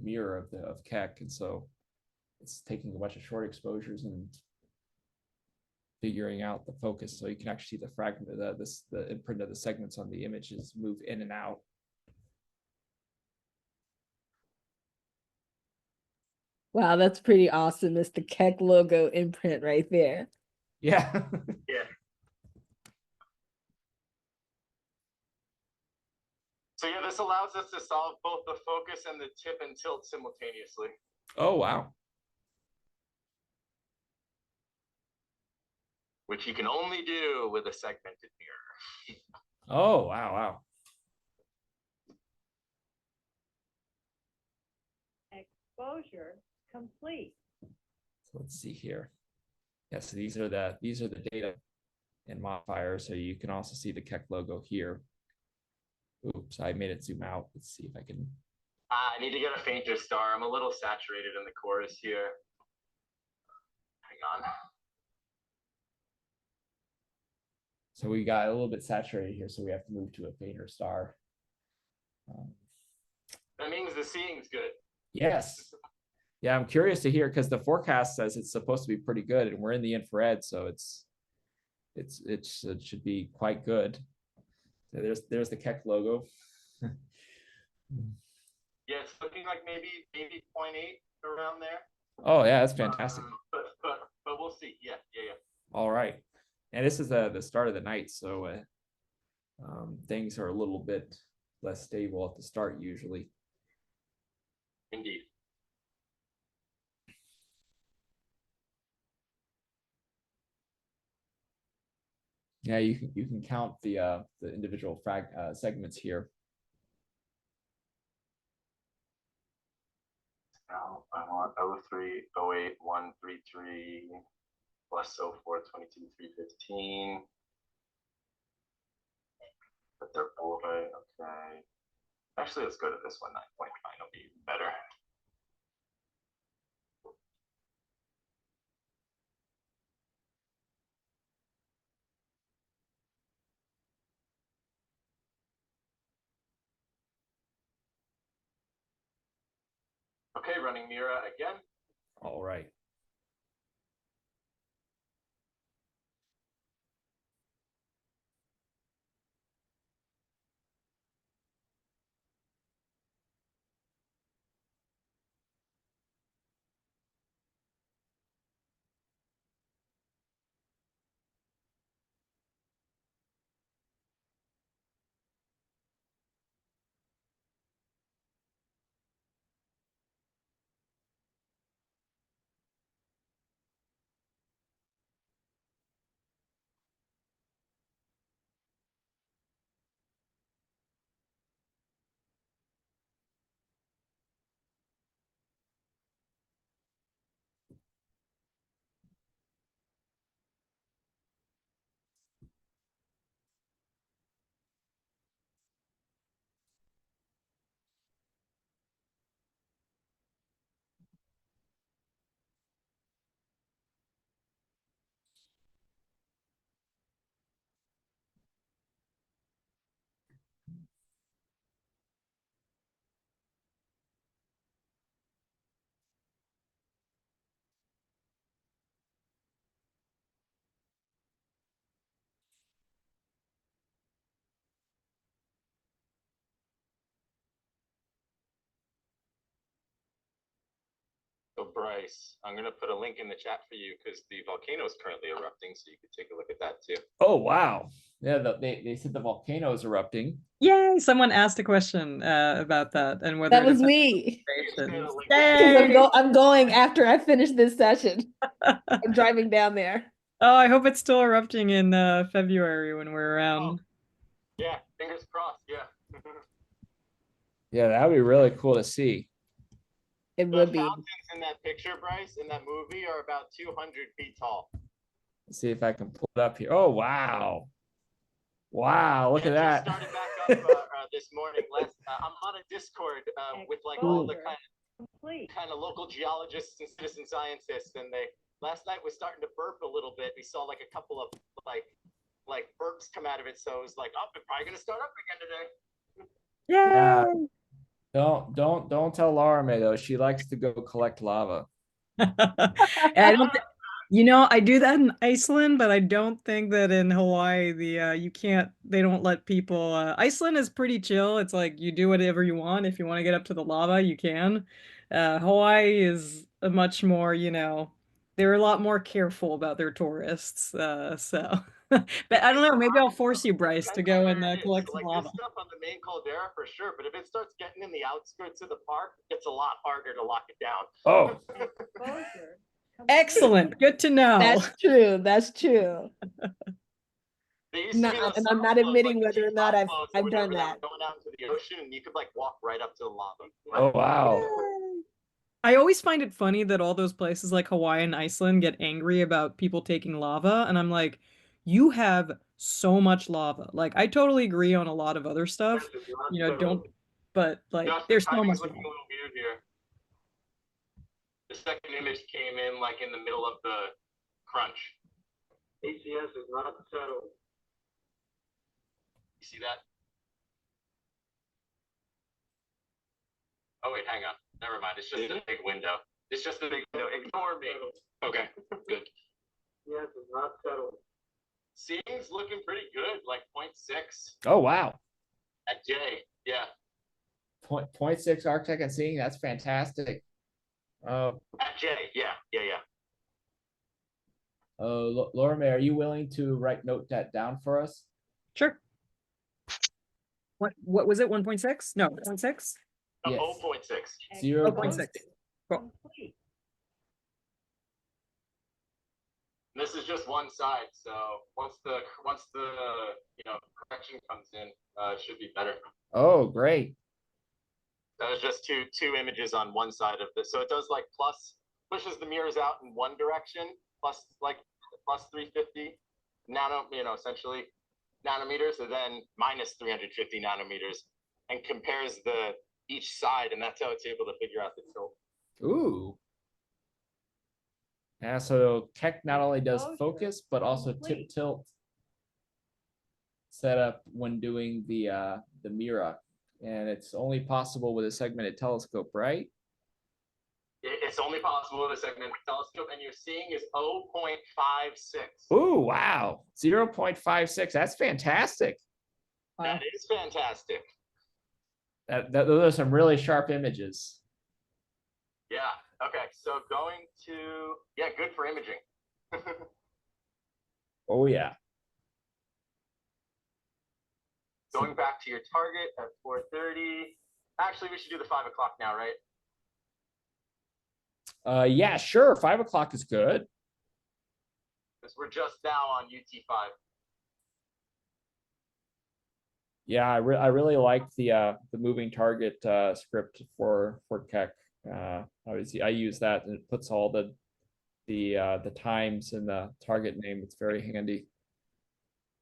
mirror of Keck, and so it's taking a bunch of short exposures and figuring out the focus. So you can actually see the fragment of the imprint of the segments on the images move in and out.
Wow, that's pretty awesome. It's the Keck logo imprint right there.
Yeah.
Yeah. So yeah, this allows us to solve both the focus and the tip and tilt simultaneously.
Oh, wow.
Which you can only do with a segmented mirror.
Oh, wow, wow.
Exposure
Complete.
So let's see here. Yeah, so these are the data in MOSFIRE. So you can also see the Keck logo here. Oops, I made it zoom out. Let's see if I can.
I need to get a fainter star. I'm a little saturated in the chorus here. Hang on.
So we got a little bit saturated here, so we have to move to a fainter star.
That means the seeing's good.
Yes. Yeah, I'm curious to hear because the forecast says it's supposed to be pretty good, and we're in the infrared, so it should be quite good. So there's the Keck logo.
Yeah, it's looking like maybe 0.8 around there.
Oh yeah, that's fantastic.
But we'll see. Yeah.
All right, and this is the start of the night, so things are a little bit less stable at the start usually.
Indeed.
Yeah, you can count the individual segments here.
Now I want 03, 08, 133 plus 04, 22, 315. But they're both okay. Actually, let's go to this one, 9.9 will be better. Okay, running Mira again.
All right.
So Bryce, I'm gonna put a link in the chat for you because the volcano is currently erupting, so you can take a look at that too.
Oh wow. Yeah, they said the volcano is erupting.
Yay! Someone asked a question about that and whether
That
it
was
affects
me.
observations.
Because I'm going after I finish this session. I'm driving down there.
Oh, I hope it's still erupting in February when we're around.
Yeah, fingers crossed. Yeah.
Yeah, that would be really cool to see.
It
The
would be.
fountains in that picture, Bryce, in that movie, are about 200 feet tall.
Let's see if I can pull it up here. Oh wow. Wow, look at that.
Just started back up this morning. I'm on a Discord with like all the kind of local geologists and citizen scientists, and last night was starting to burp a little bit. We saw like a couple of like burps come out of it, so it was like, oh, we're probably gonna start up again today.
Yeah.
Don't tell Laura May though. She likes to go collect lava.
I don't you know, I do that in Iceland, but I don't think that in Hawaii they don't let people Iceland is pretty chill. It's like you do whatever you want. If you want to get up to the lava, you can. Hawaii is a much more, they're a lot more careful about their tourists. But I don't know, maybe I'll force you, Bryce, to go and collect some lava.
This stuff on the main caldera for sure, but if it starts getting in the outskirts of the park, it's a lot harder to lock it down.
Oh.
Excellent. Good to know.
That's true. That's true. And I'm not admitting whether or not I've done that.
Going out into the ocean, and you could like walk right up to the lava.
Oh wow.
I always find it funny that all those places like Hawaii and Iceland get angry about people taking lava, and I'm like, you have so much lava. Like, I totally agree on a lot of other stuff.
This is not
You know,
settled.
don't, but like,
Josh, the
there's so
timing's
much
looking a
lava.
little weird here. The second image came in like in the middle of the crunch.
ACS is not settled.
You see that? Oh wait, hang on. Never mind. It's just a big window. It's just a big window. Ignore me.
Okay, good.
Yes, is not settled.
Seeing's looking pretty good, like 0.6
Oh, wow.
at J. Yeah,
0.6 Arctic and seeing, that's fantastic.
at J. Yeah.
Laura May, are you willing to note that down for us?
Sure. What was it? 1.6? No, 0.6?
Yes.
0.6.
0.6. Cool.
This is just one side, so once the correction comes in, it should be better.
Oh, great.
That was just two images on one side of this, so it does like pushes the mirrors out in one direction, plus 350 essentially nanometers, and then minus 350 nanometers, and compares each side, and that's how it's able to figure out the tilt.
Ooh. Yeah, so Keck not only does focus, but also tip tilt setup when doing the mirror. And it's only possible with a segmented telescope, right?
It's only possible with a segmented telescope, and you're seeing is 0.56.
Ooh, wow. 0.56. That's fantastic.
Wow.
That is fantastic.
Those are some really sharp images.
Yeah. Okay. So going to good for imaging.
Oh, yeah.
Going back to your target at 4:30. Actually, we should do the 5 o'clock now, right?
Yeah, sure. 5 o'clock is good.
Because we're just now on UT5.
Yeah, I really like the moving target script for Keck. Obviously, I use that, and it puts all the times in the target name. It's very handy.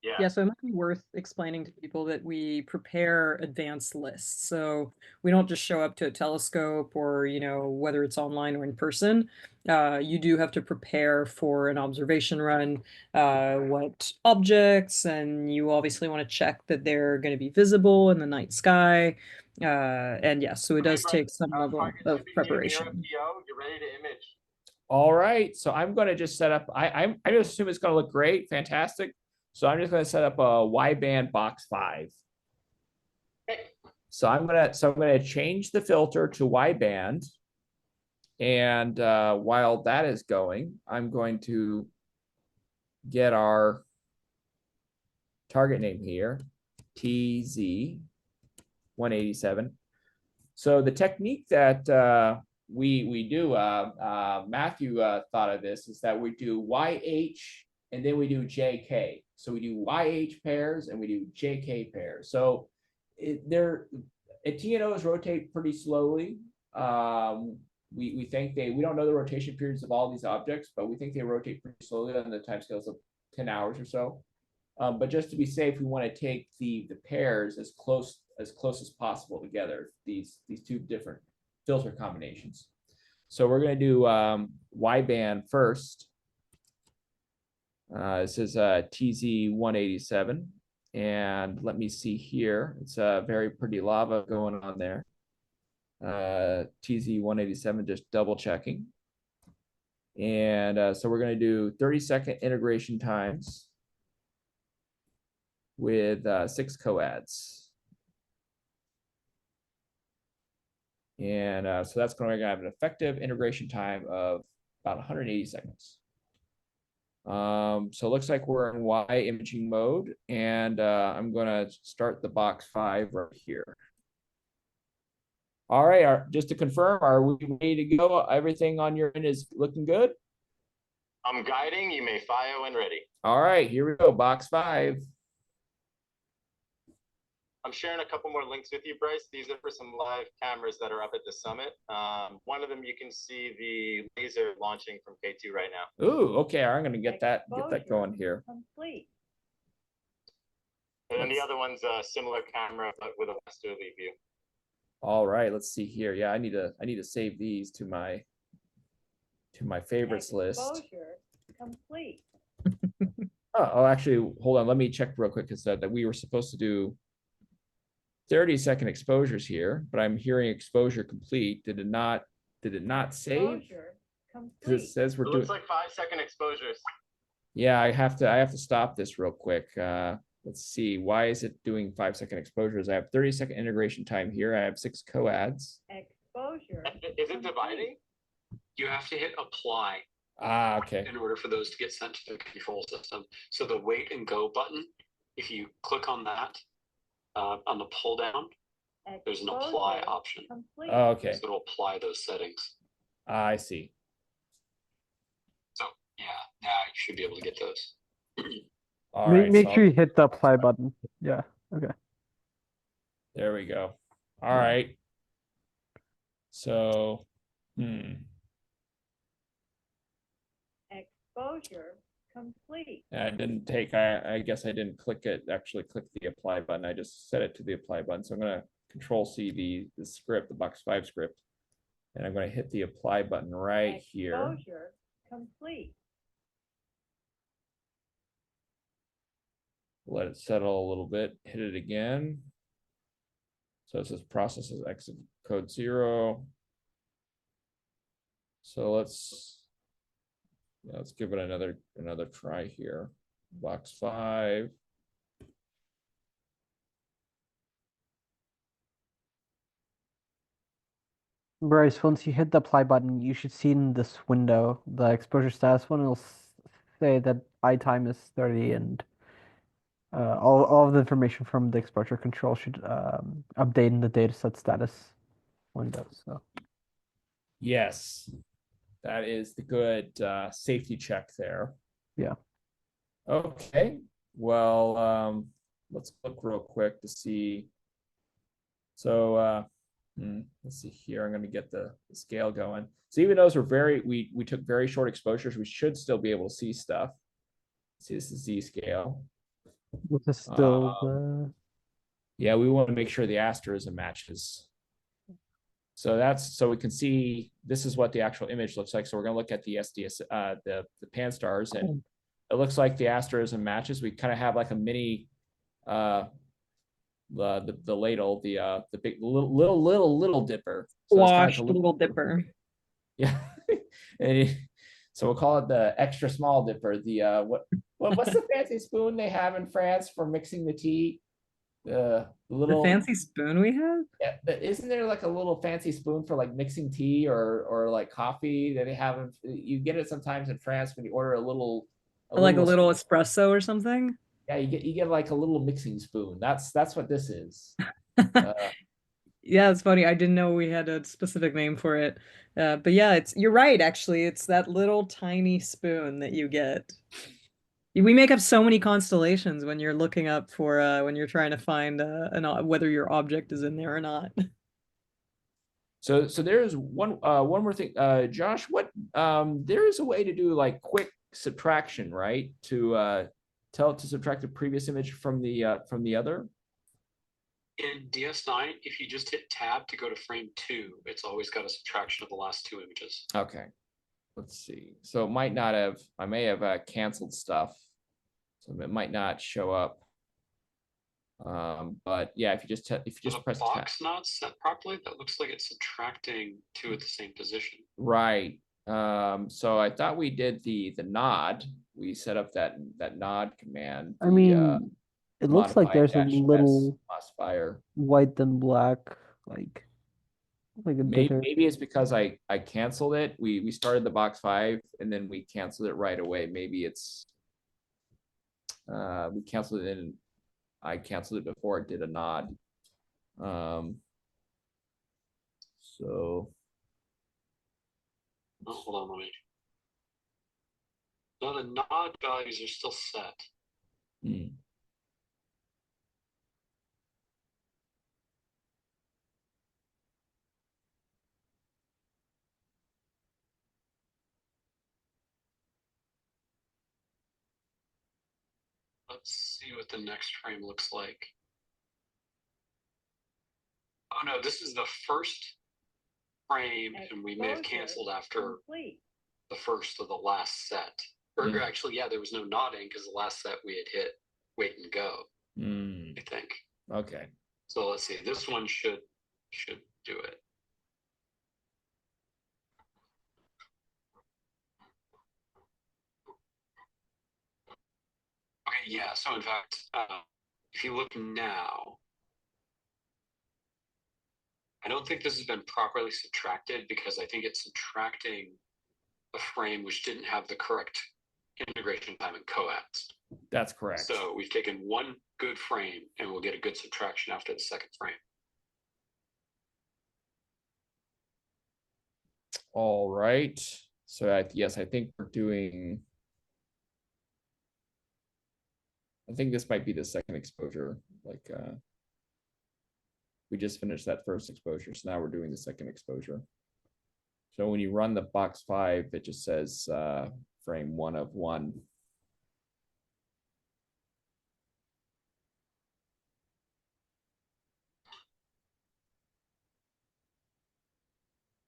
Yeah, so it might be worth explaining to people that we prepare advanced lists. So we don't just show up to a telescope or, whether it's online or in person. You do have to prepare for an observation run, what objects, and you obviously want to check that they're going to be visible in the night sky. And yes, so it does take some level of preparation.
You're ready to image.
All right, so I'm going to just set up. I just assume it's going to look great, fantastic. So I'm just going to set up a Y-band box 5. So I'm going to change the filter to Y-band, and while that is going, I'm going to get our target name here, TZ187. So the technique that we do, Matthew thought of this, is that we do YH and then we do JK. So we do YH pairs and we do JK pairs. So TNOs rotate pretty slowly. We think we don't know the rotation periods of all these objects, but we think they rotate pretty slowly on the timescales of 10 hours or so. But just to be safe, we want to take the pairs as close as possible together, these two different filter combinations. So we're going to do Y-band first. This is TZ187, and let me see here. It's a very pretty lava going on there. TZ187, just double checking. And so we're going to do 30-second integration times with 6 coads. And so that's going to have an effective integration time of about 180 seconds. So it looks like we're in Y imaging mode, and I'm going to start the box 5 right here. All right, just to confirm, are we ready to go? Everything on your end is looking good?
I'm guiding. You may fire when ready.
All right, here we go, box 5.
I'm sharing a couple more links with you, Bryce. These are for some live cameras that are up at the summit. One of them, you can see the laser launching from K2 right now.
Ooh, okay. I'm gonna get that going here.
Complete.
And then the other one's a similar camera, but with a westerly view.
All right, let's see here. Yeah, I need to save these to my favorites list.
Exposure complete.
Oh, actually, hold on. Let me check real quick because that we were supposed to do 30-second exposures here, but I'm hearing exposure complete. Did it not save?
Exposure
Because it
complete.
says we're
It
doing.
looks like 5-second exposures.
Yeah, I have to stop this real quick. Let's see. Why is it doing 5-second exposures? I have 30-second integration time here. I have 6 coads.
Exposure.
Is it dividing?
You have to hit apply
Ah, okay.
in order for those to get sent to the control system. So the wait and go button, if you click on that on the pull down, there's an apply
Exposure
option.
complete.
Oh, okay.
So it'll apply those settings.
Ah, I see.
So yeah, now you should be able to get those.
All
Make,
right.
make
so
sure you hit the apply button. Yeah. Okay.
there we go. All right. So,
Exposure complete.
I didn't take. I guess I didn't actually click the apply button. I just set it to the apply button. So I'm gonna Control C the script, the box 5 script, and I'm gonna hit the apply button right here.
Exposure complete.
Let it settle a little bit. Hit it again. So it says processes exit code 0. So let's give it another try here. Box 5.
Bryce, once you hit the apply button, you should see in this window, the exposure status one, it'll say that eye time is 30 and all of the information from the exposure control should update in the dataset status window. So
Yes, that is the good safety check there.
yeah.
Okay, well, let's look real quick to see. So let's see here. I'm going to get the scale going. So even though we took very short exposures, we should still be able to see stuff. See, this is Z scale.
This is still
Yeah, we want to make sure the asterism matches. So we can see this is what the actual image looks like. So we're going to look at the SDS, the pan stars, and it looks like the asterism matches. We kind of have like a mini the ladle, the big little dipper. So it's kind of
Washed
like
little dipper.
Yeah. So we'll call it the extra small dipper. The what's the fancy spoon they have in France for mixing the tea? The little
fancy spoon we have?
Yeah, but isn't there like a little fancy spoon for like mixing tea or like coffee that they have? You get it sometimes in France when you order a little
espresso or something.
Yeah, you get like a little mixing spoon. That's what this is.
Yeah, it's funny. I didn't know we had a specific name for it. But yeah, you're right, actually. It's that little tiny spoon that you get. We make up so many constellations when you're looking up for when you're trying to find whether your object is in there or not.
So there's one more thing, Josh. There is a way to do like quick subtraction, right? To subtract the previous image from the other.
In DS9, if you just hit tab to go to frame 2, it's always got a subtraction of the last 2 images.
Okay. Let's see. So it might not have, I may have canceled stuff. So it might not show up. But yeah, if you just press
the box not set properly, that looks like it's subtracting 2 at the same position.
Right. So I thought we did the nod. We set up that nod command.
I mean, it looks like there's a little
MOSFIRE.
white than black, like a
maybe it's because I canceled it. We started the box 5 and then we canceled it right away. Maybe it's we canceled it and I canceled it before it did a nod. So
hold on, let me. No, the nod values are still set. Let's see what the next frame looks like. Oh no, this is the first frame, and we may have
Exposure
canceled after
complete.
the first of the last set. Or
Mm.
actually, yeah, there was no nodding because the last set we had hit wait and go,
Mm,
I think.
okay.
So let's see. This one should do it. Okay, yeah. So in fact, if you look now, I don't think this has been properly subtracted because I think it's subtracting a frame which didn't have the correct integration time and coads.
That's correct.
So we've taken one good frame and we'll get a good subtraction after the second frame.
All right. So yes, I think we're doing. I think this might be the second exposure. Like we just finished that first exposure, so now we're doing the second exposure. So when you run the box 5, it just says frame 1 of 1.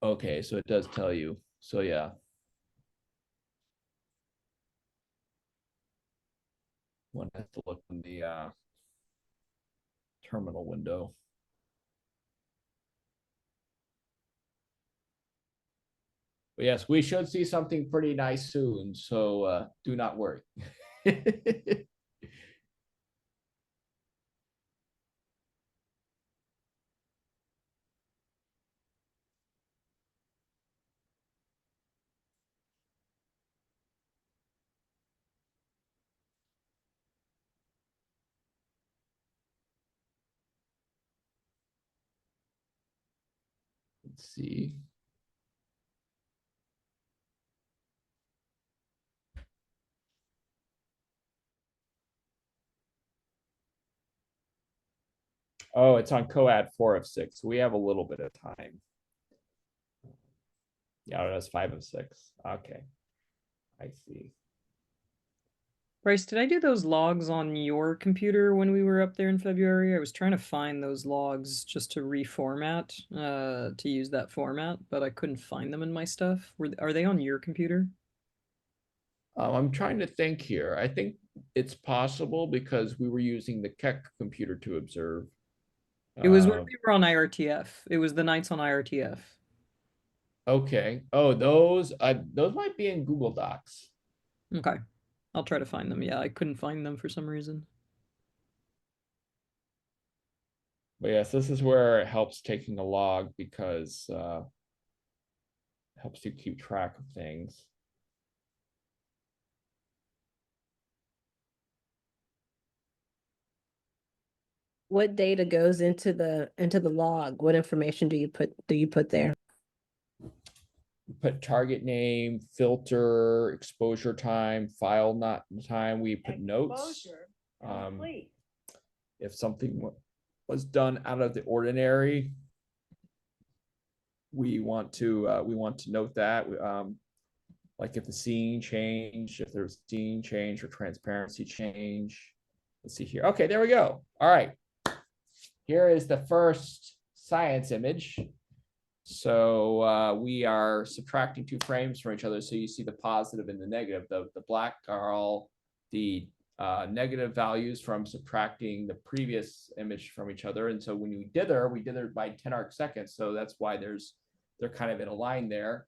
Okay, so it does tell you. So yeah. One has to look in the terminal window. But yes, we should see something pretty nice soon, so do not worry. Let's see. Oh, it's on coad 4 of 6. So we have a little bit of time. Yeah, that's 5 of 6. Okay. I see.
Bryce, did I do those logs on your computer when we were up there in February? I was trying to find those logs just to reformat, to use that format, but I couldn't find them in my stuff. Are they on your computer?
I'm trying to think here. I think it's possible because we were using the Keck computer to observe.
It was when we were on IRTF. It was the nights on IRTF.
Okay. Oh, those might be in Google Docs.
Okay. I'll try to find them. Yeah, I couldn't find them for some reason.
But yes, this is where it helps taking a log because it helps you keep track of things.
What data goes into the log? What information do you put there?
Put target name, filter, exposure time, file not time. We put notes.
Exposure complete.
If something was done out of the ordinary, we want to note that. Like if the scene change, if there's scene change or transparency change. Let's see here. Okay, there we go. All right. Here is the first science image. So we are subtracting 2 frames from each other. So you see the positive and the negative. The black are all the negative values from subtracting the previous image from each other. And so when we dither by 10 arc seconds. So that's why they're kind of in a line there.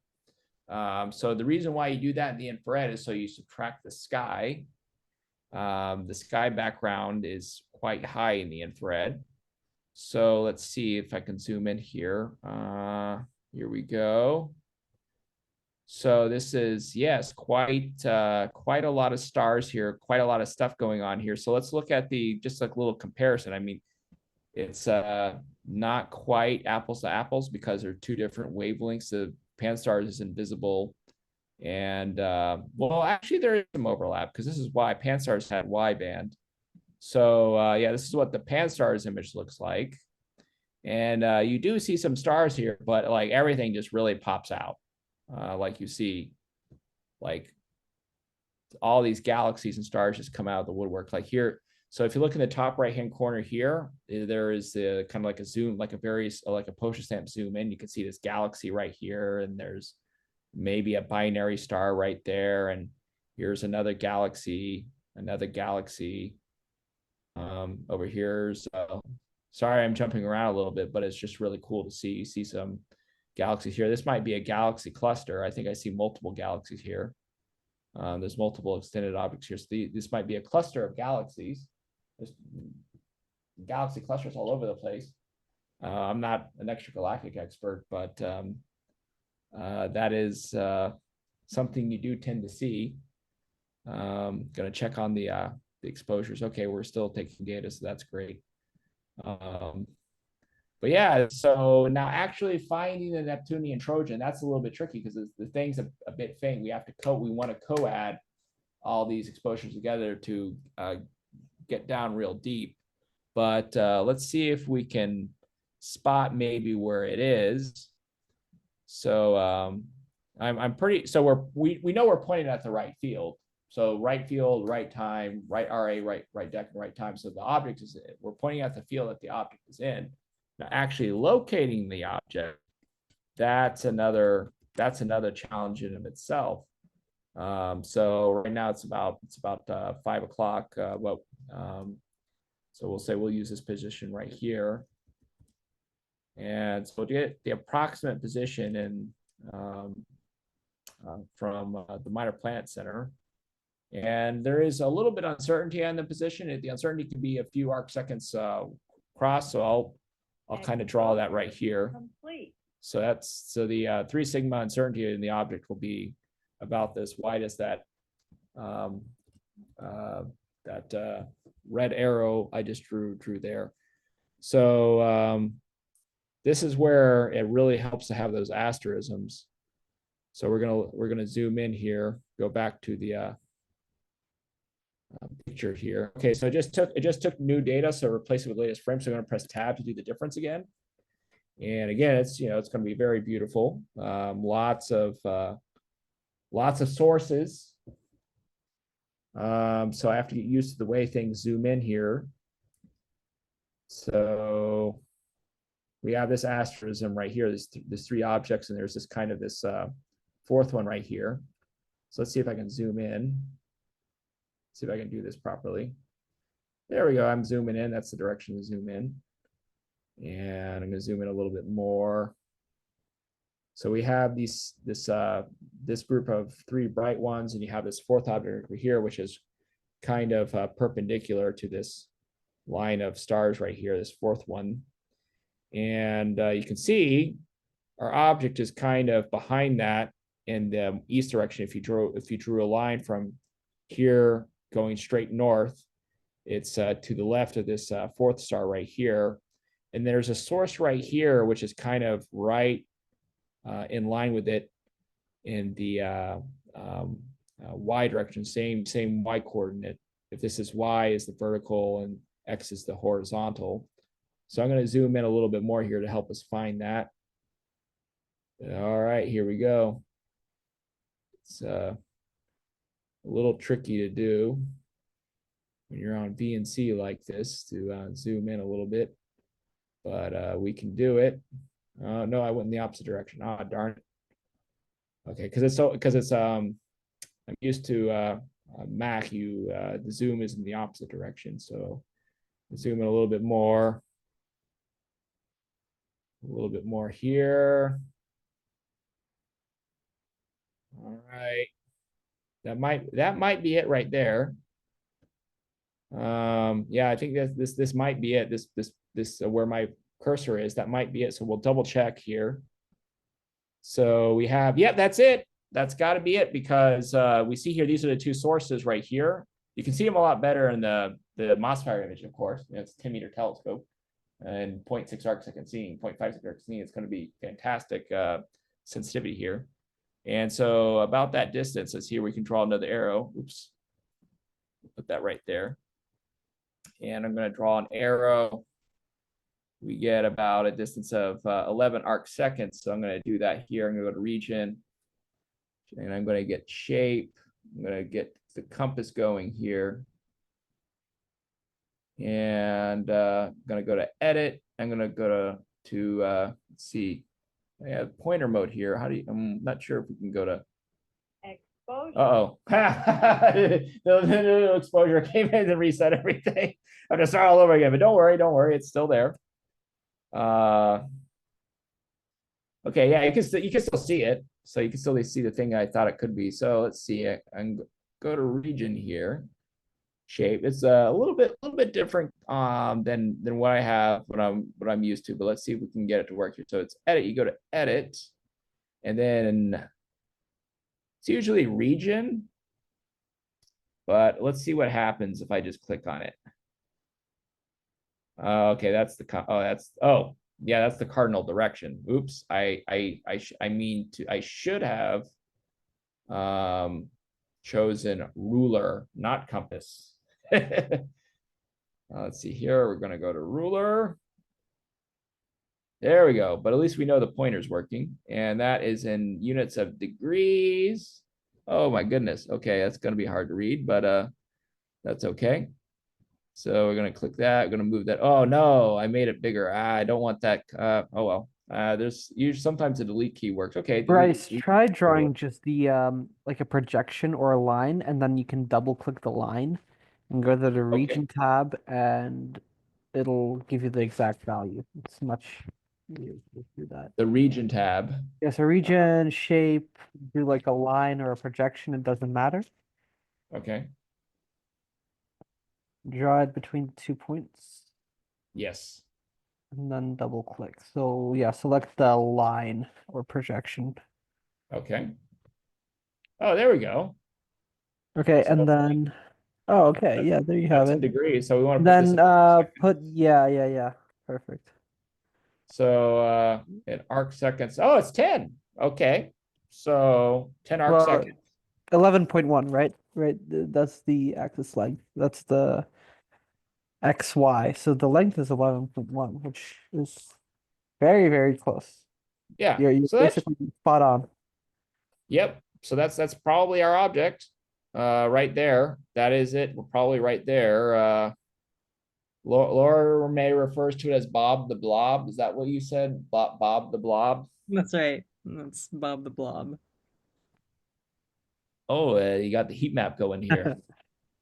So the reason why you do that in the infrared is so you subtract the sky. The sky background is quite high in the infrared. So let's see if I can zoom in here. Here we go. So this is, yes, quite a lot of stars here, quite a lot of stuff going on here. So let's look at just like a little comparison. I mean, it's not quite apples to apples because they're 2 different wavelengths. The Pan-STARRS is invisible. And well, actually there is some overlap because this is why Pan-STARRS had Y-band. So yeah, this is what the Pan-STARRS image looks like. And you do see some stars here, but like everything just really pops out. Like you see, like all these galaxies and stars just come out of the woodwork. Like here, so if you look in the top right-hand corner here, there is a kind of like a zoom, like a postage stamp zoom in. You can see this galaxy right here, and there's maybe a binary star right there, and here's another galaxy. Over here's sorry, I'm jumping around a little bit, but it's just really cool to see. You see some galaxies here. This might be a galaxy cluster. I think I see multiple galaxies here. There's multiple extended objects here. So this might be a cluster of galaxies. There's galaxy clusters all over the place. I'm not an extragalactic expert, but that is something you do tend to see. Going to check on the exposures. Okay, we're still taking data, so that's great. But yeah, so now actually finding the Neptunian Trojan, that's a little bit tricky because the thing's a bit faint. We want to co-add all these exposures together to get down real deep. But let's see if we can spot maybe where it is. So I'm pretty, so we know we're pointing at the right field. So right field, right time, right RA, right deck, and right time. So the object is, we're pointing at the field that the object is in. Now actually locating the object, that's another challenge in of itself. So right now it's about 5 o'clock. So we'll say we'll use this position right here. And so to get the approximate position in from the Minor Planet Center. And there is a little bit of uncertainty on the position. The uncertainty can be a few arc seconds across. So I'll kind of draw that right here.
Complete.
So the 3 sigma uncertainty in the object will be about this wide as that red arrow I just drew there. So this is where it really helps to have those asterisms. So we're gonna zoom in here, go back to the picture here. Okay, so it just took new data, so replace it with latest frame. So I'm going to press tab to do the difference again. And again, it's going to be very beautiful. Lots of sources. So I have to get used to the way things zoom in here. So we have this asterism right here. There's 3 objects, and there's this kind of this 4th one right here. So let's see if I can zoom in. See if I can do this properly. There we go. I'm zooming in. That's the direction to zoom in. And I'm going to zoom in a little bit more. So we have this group of 3 bright ones, and you have this 4th object over here, which is kind of perpendicular to this line of stars right here, this 4th one. And you can see our object is kind of behind that in the east direction. If you drew a line from here going straight north, it's to the left of this 4th star right here. And there's a source right here, which is kind of right in line with it in the y direction, same y coordinate. If this is y is the vertical and x is the horizontal. So I'm going to zoom in a little bit more here to help us find that. All right, here we go. It's a little tricky to do when you're on VNC like this to zoom in a little bit, but we can do it. No, I went in the opposite direction. Ah, darn it. Okay, because I'm used to Mac. The zoom is in the opposite direction, so zoom in a little bit more here. All right, that might be it right there. Yeah, I think that this might be it. This where my cursor is, that might be it. So we'll double check here. So we have, yeah, that's it. That's got to be it, because we see here, these are the 2 sources right here. You can see them a lot better in the MOSFIRE image, of course. It's a 10-meter telescope and 0.6 arc second seeing, 0.56 arc seeing. It's going to be fantastic sensitivity here. And so about that distance, let's see here, we can draw another arrow. Oops, put that right there. And I'm going to draw an arrow. We get about a distance of 11 arc seconds. So I'm going to do that here. I'm going to go to region, and I'm going to get shape. I'm going to get the compass going here. And I'm gonna go to edit. I'm gonna go to let's see. I have pointer mode here. How do you? I'm not sure if we can go to.
Exposure.
Uh-oh. The exposure came in and reset everything. I'm gonna start all over again, but don't worry, it's still there. Okay, yeah, you can still see it. So you can still see the thing I thought it could be. So let's see. I can go to region here. Shape. It's a little bit different than what I have what I'm used to, but let's see if we can get it to work here. So it's edit, you go to edit, and then it's usually region, but let's see what happens if I just click on it. Okay, that's the that's the cardinal direction. Oops, I should have chosen ruler, not compass. Let's see here. We're going to go to ruler. There we go. But at least we know the pointer's working, and that is in units of degrees. Oh my goodness. Okay, that's going to be hard to read, but that's okay. So we're going to click that. We're going to move that. Oh no, I made it bigger. I don't want that. Oh well. There's usually sometimes the delete key works. Okay.
Bryce, try drawing just the like a projection or a line, and then you can double click the line and go to the region tab, and it'll give you the exact value. It's much easier to do that.
The region tab.
Yeah, so region, shape, do like a line or a projection, it doesn't matter.
Okay.
Draw it between the 2 points.
Yes.
And then double click. So yeah, select the line or projection.
Okay. Oh, there we go.
Okay,
So
and then okay, yeah, there you have
that's in
it.
degrees. So we want to
Then
put
yeah. Perfect.
so in arc seconds. Oh, it's 10. Okay. So 10 arc
Well,
seconds.
11.1, right? Right, that's the axis length. That's the XY. So the length is 11.1, which is very, very close.
Yeah.
You're
So that's,
basically spot on.
yep. So that's probably our object right there. That is it. We're probably right there. Laura May refers to it as Bob the Blob. Is that what you said? Bob the Blob?
That's right. That's Bob the Blob.
Oh, you got the heat map going here.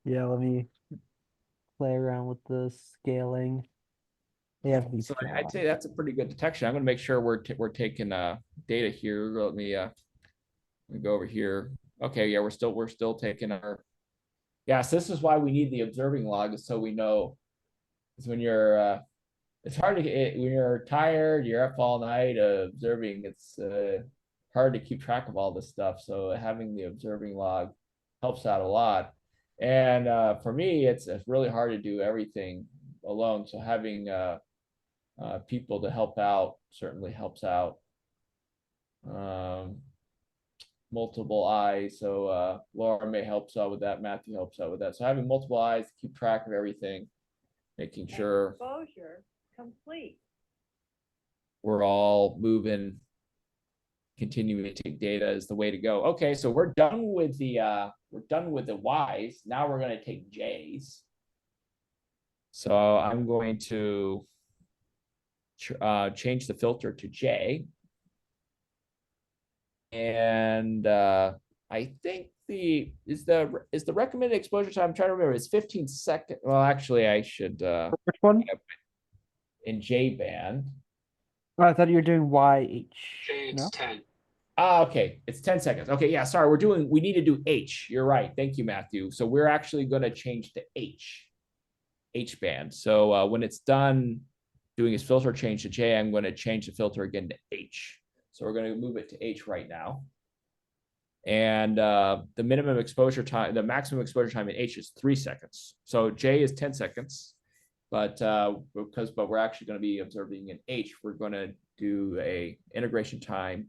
Yeah, let me play around with the scaling. Yeah,
So I'd say that's a pretty good detection. I'm going to make sure we're taking data here. Let me go over here. Okay, yeah, we're still taking our. Yeah, so this is why we need the observing log, so we know. Because when you're, it's hard to get when you're tired, you're up all night observing. It's hard to keep track of all this stuff. So having the observing log helps out a lot. And for me, it's really hard to do everything alone. So having people to help out certainly helps out. Multiple eyes. So Laura May helps out with that. Matthew helps out with that. So having multiple eyes to keep track of everything, making sure
Exposure complete.
we're all moving, continuing to take data is the way to go. Okay, so we're done with the Y's. Now we're going to take J's. So I'm going to change the filter to J. And I think is the recommended exposure time, I'm trying to remember, it's 15 seconds. Well, actually I should
Which one?
in J band.
Oh, I thought you were doing YH.
J, it's
No?
10.
Okay, it's 10 seconds. Okay, yeah, sorry, we need to do H. You're right. Thank you, Matthew. So we're actually going to change to H band. So when it's done doing his filter change to J, I'm going to change the filter again to H. So we're going to move it to H right now. And the minimum exposure time, the maximum exposure time in H is 3 seconds. So J is 10 seconds, but we're actually going to be observing in H, we're going to do a integration time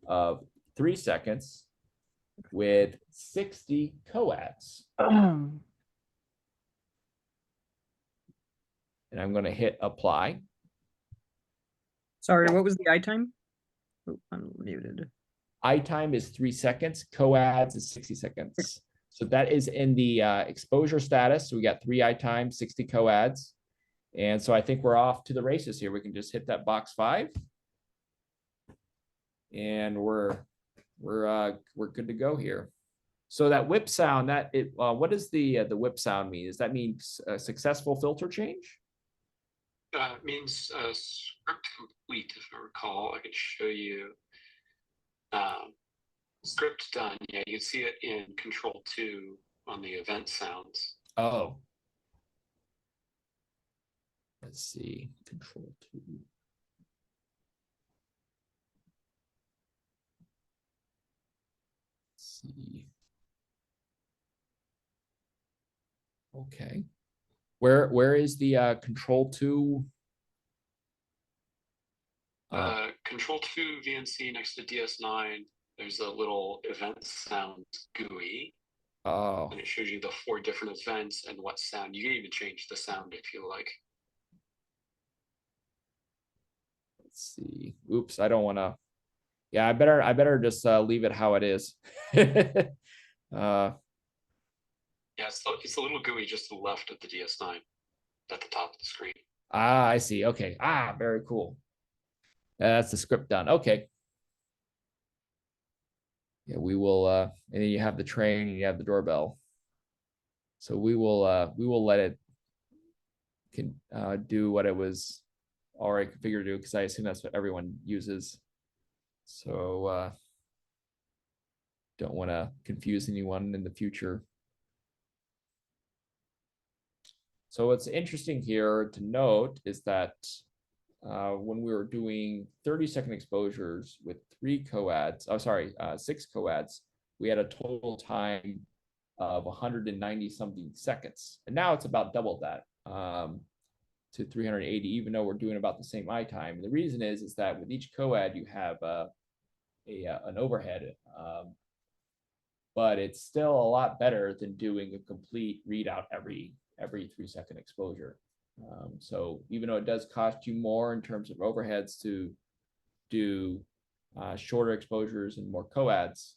of 3 seconds with 60 coads. And I'm going to hit apply.
Sorry, what was the I time? Oh, I'm muted.
I time is 3 seconds. Coads is 60 seconds. So that is in the exposure status. So we got 3 I times, 60 coads. And so I think we're off to the races here. We can just hit that box 5. And we're good to go here. So that whip sound, what does the whip sound mean? Does that mean a successful filter change?
It means script complete, if I recall. I could show you script done. Yeah, you can see it in Control 2 on the event sounds.
Oh. Let's see, Control 2. Let's see. Okay. Where is the Control 2?
Control 2 VNC next to DS9. There's a little event sound GUI.
Oh.
And it shows you the 4 different events and what sound. You can even change the sound if you like.
Let's see. Oops, I don't want to. Yeah, I better just leave it how it is.
Yeah, it's a little GUI just to the left of the DS9 at the top of the screen.
Ah, I see. Okay. Ah, very cool. That's the script done. Okay. Yeah, we will and then you have the train and you have the doorbell. So we will let it do what it was already configured to do, because I assume that's what everyone uses. So don't want to confuse anyone in the future. So what's interesting here to note is that when we were doing 30-second exposures with 6 coads, we had a total time of 190 something seconds. And now it's about double that to 380, even though we're doing about the same I time. And the reason is that with each coad, you have an overhead, but it's still a lot better than doing a complete readout every 3-second exposure. So even though it does cost you more in terms of overheads to do shorter exposures and more coads,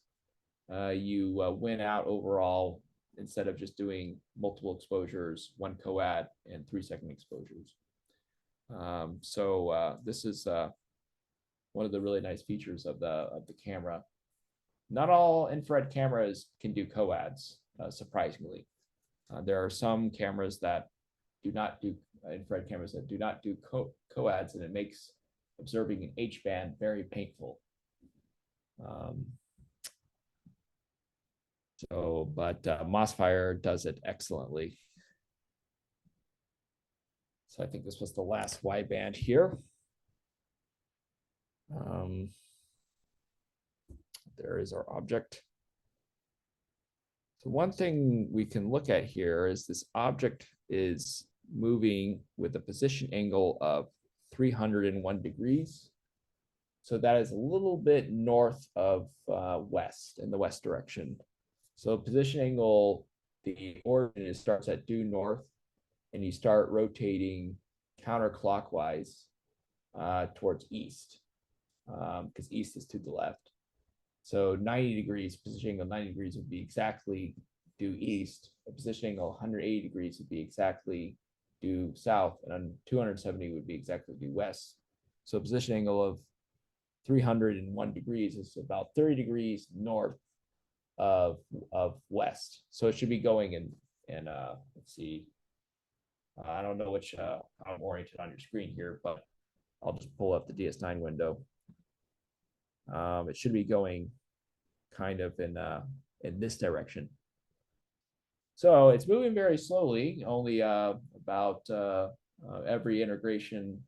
you win out overall instead of just doing multiple exposures, 1 coad and 3-second exposures. So this is one of the really nice features of the camera. Not all infrared cameras can do coads, surprisingly. There are some cameras that do not do infrared cameras that do not do coads, and it makes observing in H-band very painful. But MOSFIRE does it excellently. So I think this was the last wideband here. There is our object. So one thing we can look at here is this object is moving with a position angle of 301 degrees. So that is a little bit north of west, in the west direction. So position angle, the origin starts at due north, and you start rotating counterclockwise towards east, because east is to the left. So 90 degrees, position angle 90 degrees would be exactly due east. A position angle 180 degrees would be exactly due south, and on 270 would be exactly due west. So position angle of 301 degrees is about 30 degrees north of west. So it should be going in let's see, I don't know which how I'm oriented on your screen here, but I'll just pull up the DS9 window. It should be going kind of in this direction. So it's moving very slowly, only about every integration.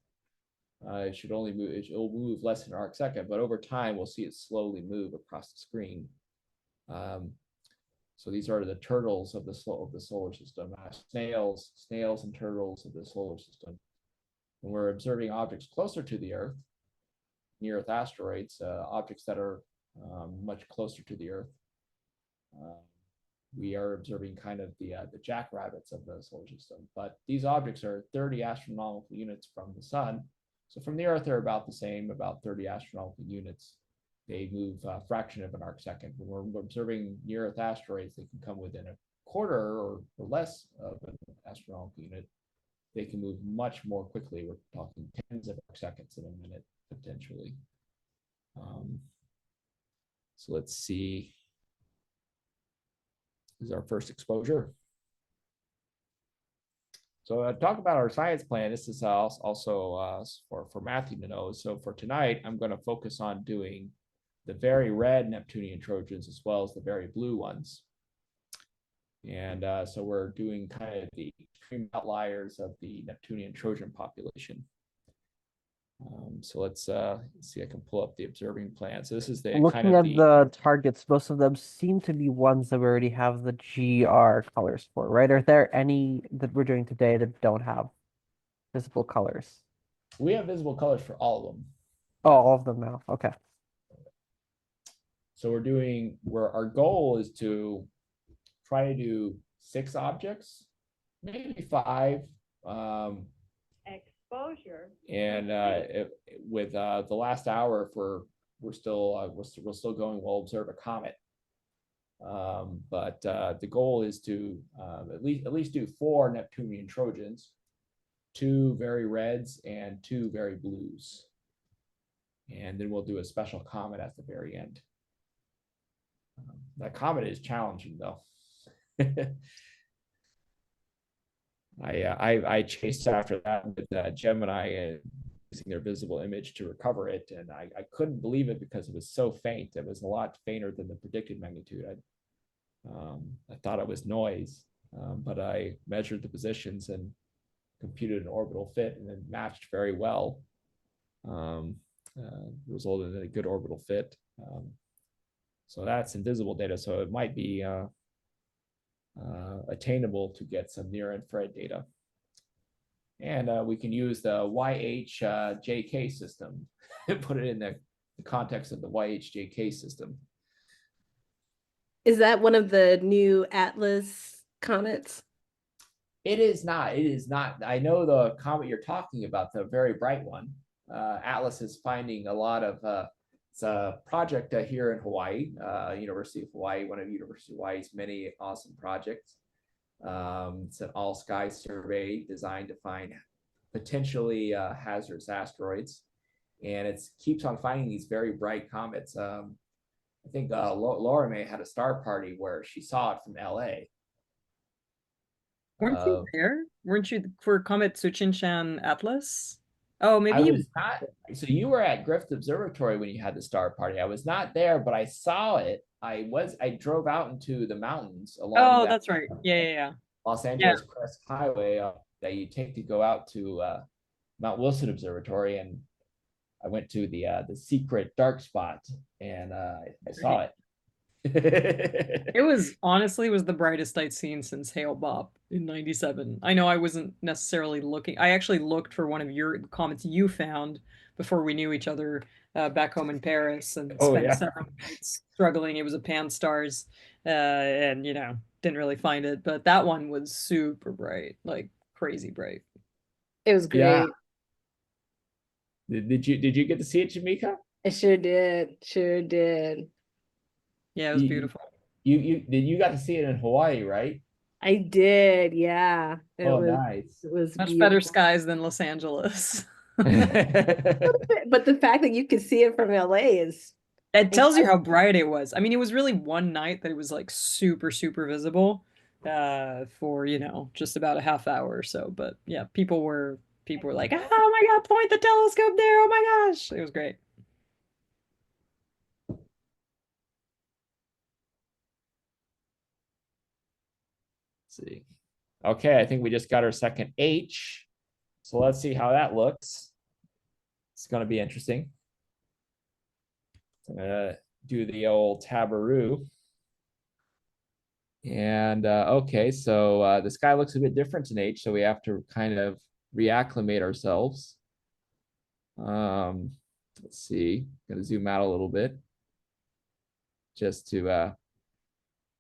It should only move, it'll move less than an arc second, but over time we'll see it slowly move across the screen. So these are the turtles of the solar system, snails and turtles of the solar system. When we're observing objects closer to the Earth, near Earth asteroids, objects that are much closer to the Earth, we are observing kind of the jackrabbits of the solar system. But these objects are 30 astronomical units from the sun. So from the Earth, they're about the same, about 30 astronomical units. they move a fraction of an arc second. When we're observing near Earth asteroids, they can come within a quarter or less of an astronomical unit. They can move much more quickly. We're talking tens of arc seconds in a minute, potentially. So let's see. This is our first exposure. So talk about our science plan. This is also for Matthew to know. So for tonight, I'm going to focus on doing the very red Neptunian Trojans as well as the very blue ones. And so we're doing kind of the extreme outliers of the Neptunian Trojan population. So let's see, I can pull up the observing plan. So this is the
Looking
kind of
at the targets, most of them seem to be ones that we already have the GR colors for, right? Are there any that we're doing today that don't have visible colors?
we have visible colors for all of them.
Oh, all of them now. Okay.
So where our goal is to try to do 6 objects, maybe 5.
Exposure.
And with the last hour, if we're still going, we'll observe a comet. But the goal is to at least do 4 Neptunian Trojans, 2 very reds and 2 very blues, and then we'll do a special comet at the very end. That comet is challenging though. I chased after that with Gemini using their visible image to recover it, and I couldn't believe it because it was so faint. It was a lot fainter than the predicted magnitude. I thought it was noise, but I measured the positions and computed an orbital fit, and it matched very well. Resulted in a good orbital fit. So that's invisible data. So it might be attainable to get some near-infrared data. And we can use the YHJK system and put it in the context of the YHJK system.
Is that one of the new Atlas comets?
It is not. It is not. I know the comet you're talking about, the very bright one. Atlas is finding a lot of it's a project here in Hawaii, University of Hawaii, one of University of Hawaii's many awesome projects. It's an all-sky survey designed to find potentially hazardous asteroids, and it keeps on finding these very bright comets. I think Laura May had a star party where she saw it from LA.
Weren't you there? Weren't you for Comet Tsuchinshan Atlas? Oh, maybe
I
you
was not. So you were at Griffith Observatory when you had the star party. I was not there, but I saw it. I drove out into the mountains along
that's right. Yeah.
Los Angeles Crest Highway that you take to go out to Mount Wilson Observatory, and I went to the secret dark spot, and I saw it.
It was the brightest I'd seen since Hale Bopp in '97. I know I wasn't necessarily looking. I actually looked for one of your comets you found before we knew each other back home in Paris, and spent several nights struggling. It was a Pan-STARRS, and didn't really find it. But that one was super bright, like crazy bright.
It was great.
Yeah. Did you get to see it, Jamika?
I sure did. Sure did.
Yeah, it was beautiful.
You got to see it in Hawaii, right?
I did, yeah.
Nice.
It was
much
beautiful.
better skies than Los Angeles.
But the fact that you could see it from LA is
it tells you how bright it was. I mean, it was really one night that it was like super, super visible for just about a half hour or so. But yeah, people were like, oh my God, point the telescope there. Oh my gosh. It was great.
See. Okay, I think we just got our second H. So let's see how that looks. It's going to be interesting. I'm going to do the old tabaroo. And okay, so the sky looks a bit different in H, so we have to kind of reacclimate ourselves. Let's see, I'm going to zoom out a little bit just to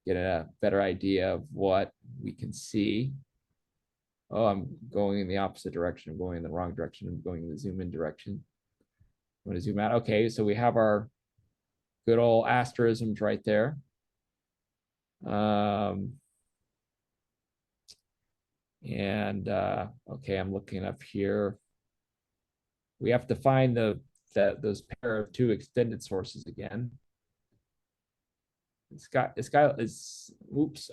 get a better idea of what we can see. Oh, I'm going in the opposite direction. I'm going in the wrong direction. I'm going in the zoom in direction. I'm going to zoom out. Okay, so we have our good old asterisms right there. Okay, I'm looking up here. We have to find those pair of two extended sources again. This guy is, oops,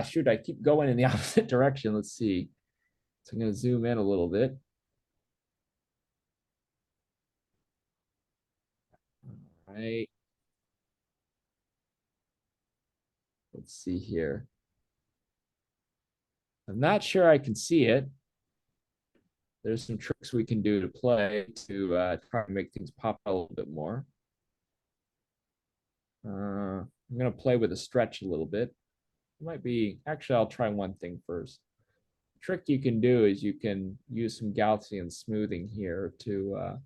shoot, I keep going in the opposite direction. Let's see. So I'm going to zoom in a little bit. All right. Let's see here. I'm not sure I can see it. There's some tricks we can do to play to try to make things pop out a little bit more. I'm going to play with a stretch a little bit. It might be, actually, I'll try one thing first. The trick you can do is you can use some Gaussian smoothing here to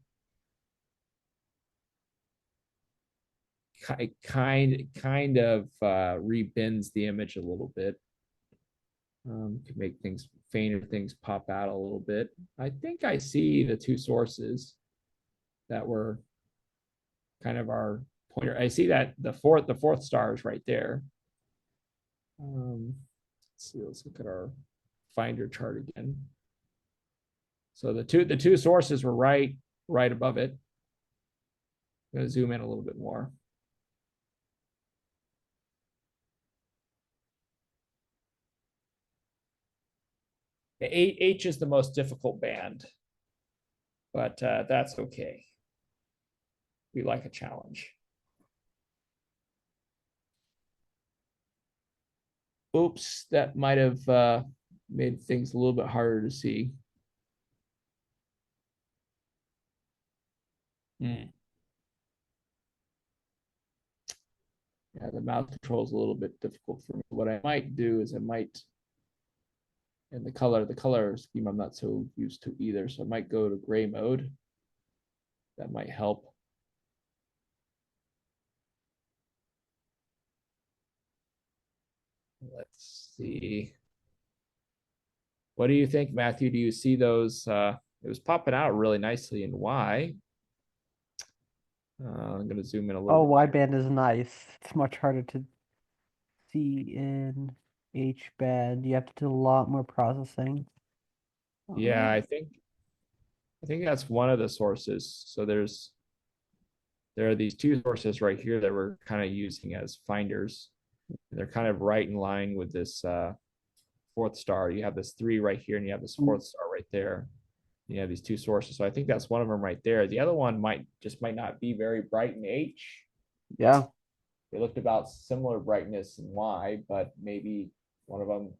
kind of rebends the image a little bit. To make things fainter, things pop out a little bit. I think I see the two sources that were kind of our pointer. I see that the fourth star is right there. Let's see, let's look at our finder chart again. So the two sources were right above it. I'm going to zoom in a little bit more. H is the most difficult band, but that's okay. We like a challenge. Oops, that might have made things a little bit harder to see. Yeah, the mouse control is a little bit difficult for me. What I might do is I might, and the color scheme I'm not so used to either, so I might go to gray mode. That might help. Let's see. What do you think, Matthew? Do you see those? It was popping out really nicely in Y. I'm going to zoom in a little bit.
Y-band is nice. It's much harder to see in H-band. You have to do a lot more processing.
Yeah, I think that's one of the sources. So there are these two sources right here that we're kind of using as finders. They're kind of right in line with this fourth star. You have this 3 right here, and you have this fourth star right there. You have these two sources. So I think that's one of them right there. The other one might not be very bright in H.
Yeah.
They looked about similar brightness in Y, but maybe one of them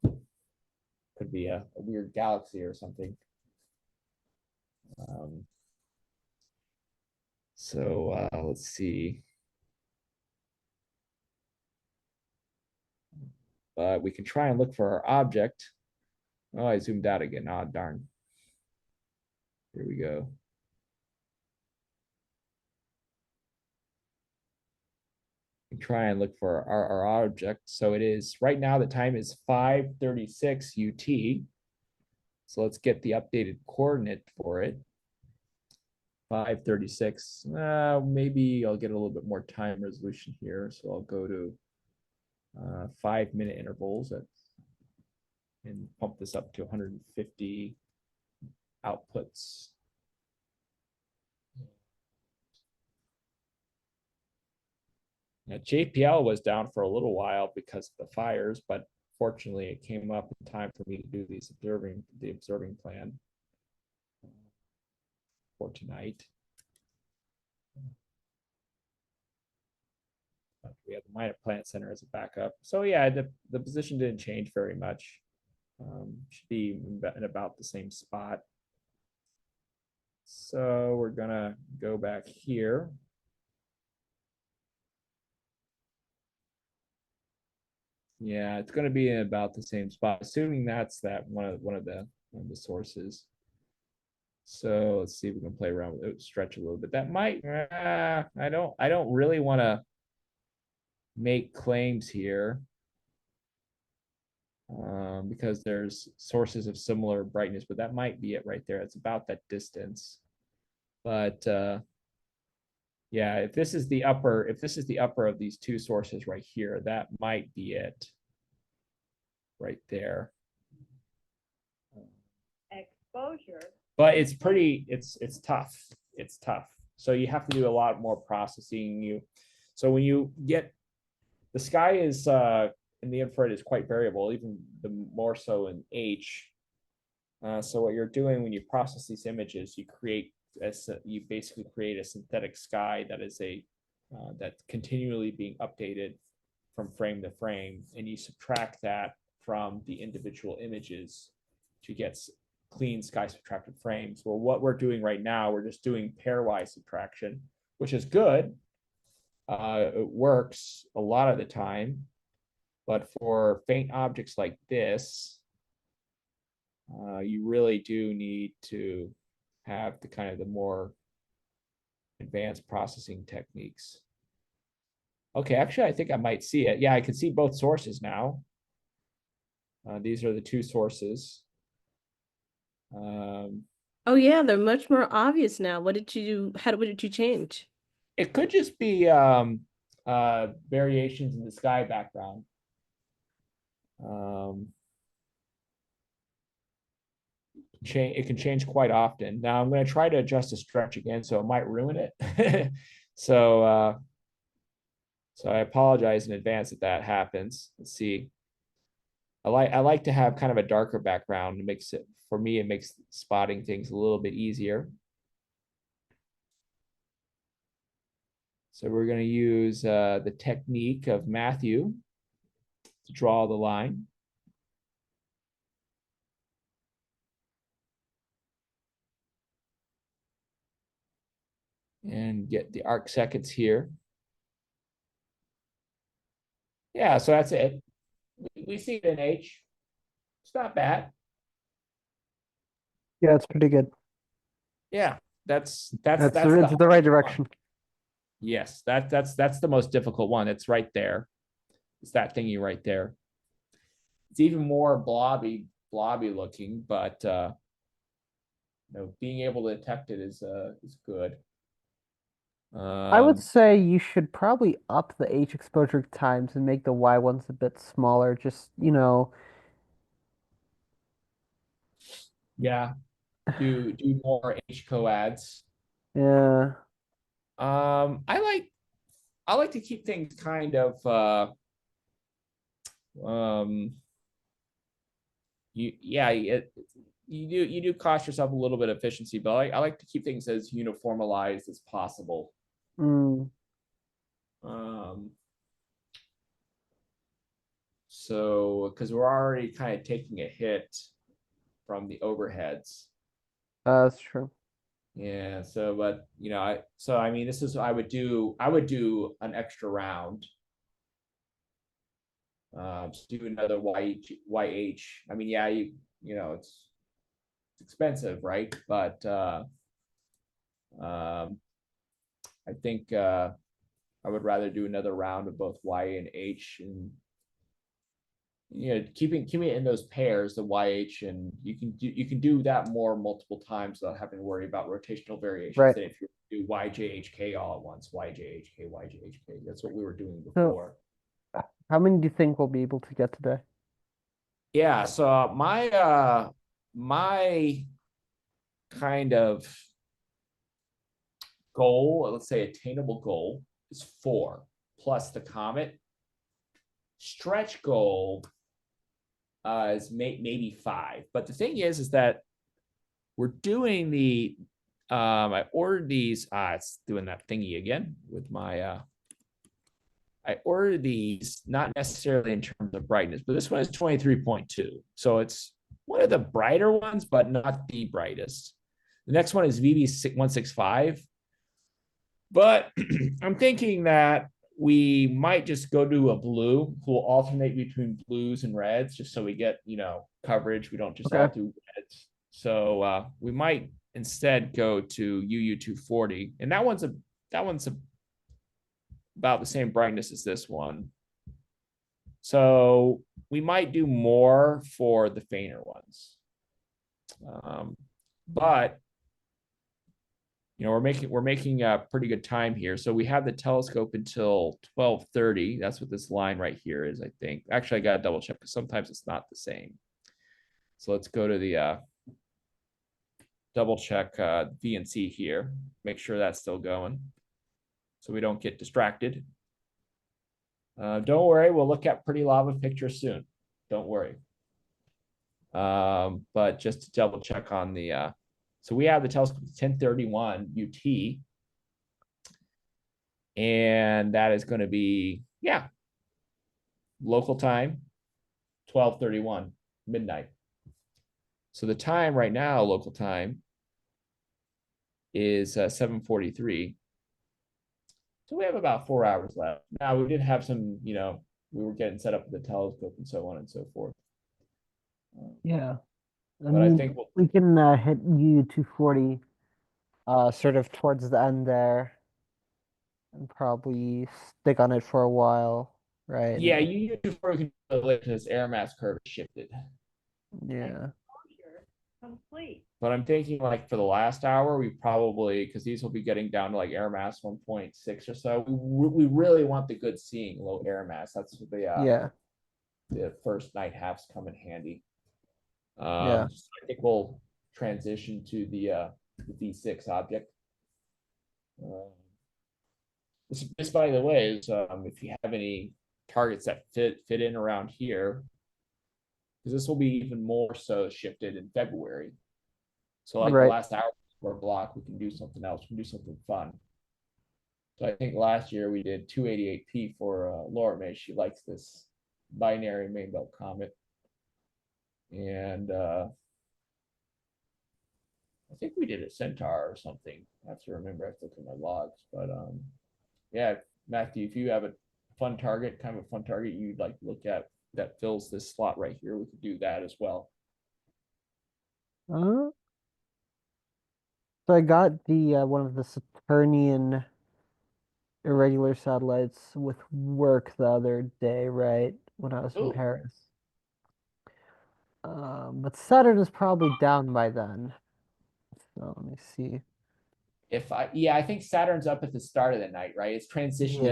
could be a weird galaxy or something. Let's see. We can try and look for our object. Oh, I zoomed out again. Oh, darn. Here we go. Try and look for our object. So it is right now, the time is 5:36 UT. So let's get the updated coordinate for it. 5:36. Maybe I'll get a little bit more time resolution here. So I'll go to 5-minute intervals and pump this up to 150 outputs. Now, JPL was down for a little while because of the fires, but fortunately it came up in time for me to do the observing plan for tonight. We have the Minor Planet Center as a backup. So yeah, the position didn't change very much. Should be in about the same spot. So we're gonna go back here. Yeah, it's going to be in about the same spot, assuming that's one of the sources. So let's see if we can play around with it, stretch a little bit. That might. I don't really want to make claims here because there's sources of similar brightness, but that might be it right there. It's about that distance, but Yeah, if this is the upper of these two sources right here, that might be it. Right there.
Exposure.
But it's tough. It's tough. So you have to do a lot more processing. So when you get, the sky is in the infrared is quite variable, even the more so in H. So what you're doing when you process these images, you basically create a synthetic sky that is that's continually being updated from frame to frame, and you subtract that from the individual images to get clean sky subtracted frames. Well, what we're doing right now, we're just doing pairwise subtraction, which is good. It works a lot of the time, but for faint objects like this, you really do need to have the more advanced processing techniques. Okay, actually, I think I might see it. Yeah, I can see both sources now. These are the two sources.
Oh yeah, they're much more obvious now. What did you change?
It could just be variations in the sky background. It can change quite often. Now I'm going to try to adjust the stretch again, so it might ruin it. So I apologize in advance if that happens. Let's see. I like to have kind of a darker background. It makes spotting things a little bit easier. So we're going to use the technique of Matthew to draw the line. And get the arc seconds here. Yeah, so that's it. We see it in H. It's not bad.
Yeah, it's pretty good.
Yeah, that's
It's the right direction.
Yes, that's the most difficult one. It's right there. It's that thingy right there. It's even more blobby looking, but being able to detect it is good.
I would say you should probably up the H exposure times and make the Y ones a bit smaller. Just,
Yeah, do more H coads.
Yeah.
I like to keep things kind of you do cost yourself a little bit of efficiency, but I like to keep things as uniformized as possible. So because we're already kind of taking a hit from the overheads.
That's true.
Yeah, so but I mean this is I would do an extra round. Do another YH. I mean, yeah, it's expensive, right? But I think I would rather do another round of both Y and H, and keeping it in those pairs, the YH, and you can do that multiple times without having to worry about rotational variations.
Right.
Than if you do YJHK all at once, YJHK. That's what we were doing before.
So, how many do you think we'll be able to get today?
Yeah, so my kind of goal, let's say attainable goal, is 4 plus the comet. Stretch goal is maybe 5. But the thing is that we're doing the I ordered these. It's doing that thingy again with my I ordered these not necessarily in terms of brightness, but this one is 23.2. So it's one of the brighter ones, but not the brightest. The next one is VV165. But I'm thinking that we might just go to a blue. We'll alternate between blues and reds just so we get, coverage. We don't just all do reds. So we might instead go to UU240. And that one's about the same brightness as this one. So we might do more for the fainter ones. But we're making a pretty good time here. So we have the telescope until 12:30. That's what this line right here is, I think. Actually, I gotta double check because sometimes it's not the same. So let's go to the double check VNC here. Make sure that's still going, so we don't get distracted. Don't worry, we'll look at pretty lava pictures soon. Don't worry. But just to double check on the so we have the telescope 10:31 UT, and that is going to be, yeah, local time 12:31 midnight. So the time right now, local time, is 7:43. So we have about 4 hours left. Now we did have some, we were getting set up with the telescope and so on and so forth.
Yeah.
But I think
we can hit U-240 sort of towards the end there and probably stick on it for a while, right?
Yeah, you before we can because air mass curve is shifted.
Yeah.
Exposure complete.
But I'm thinking like for the last hour, we probably, because these will be getting down to like air mass 1.6 or so. We really want the good seeing low air mass. That's what the first night halves come in handy.
Yeah.
So I think we'll transition to the V6 object. This, by the way, is if you have any targets that fit in around here, because this will be even more so shifted in February. So like the last hour or block, we can do something else. We can do something fun. So I think last year we did 288P for Laura May. She likes this binary main belt comet. And I think we did a Centaur or something. I have to remember. I have to look at my logs. But yeah, Matthew, if you have a fun target, kind of a fun target you'd like to look at that fills this slot right here, we could do that as well.
So I got the one of the Saturnian irregular satellites with work the other day, right? When I was in Paris. But Saturn is probably down by then. So let me see.
I think Saturn's up at the start of the night, right? It's transiting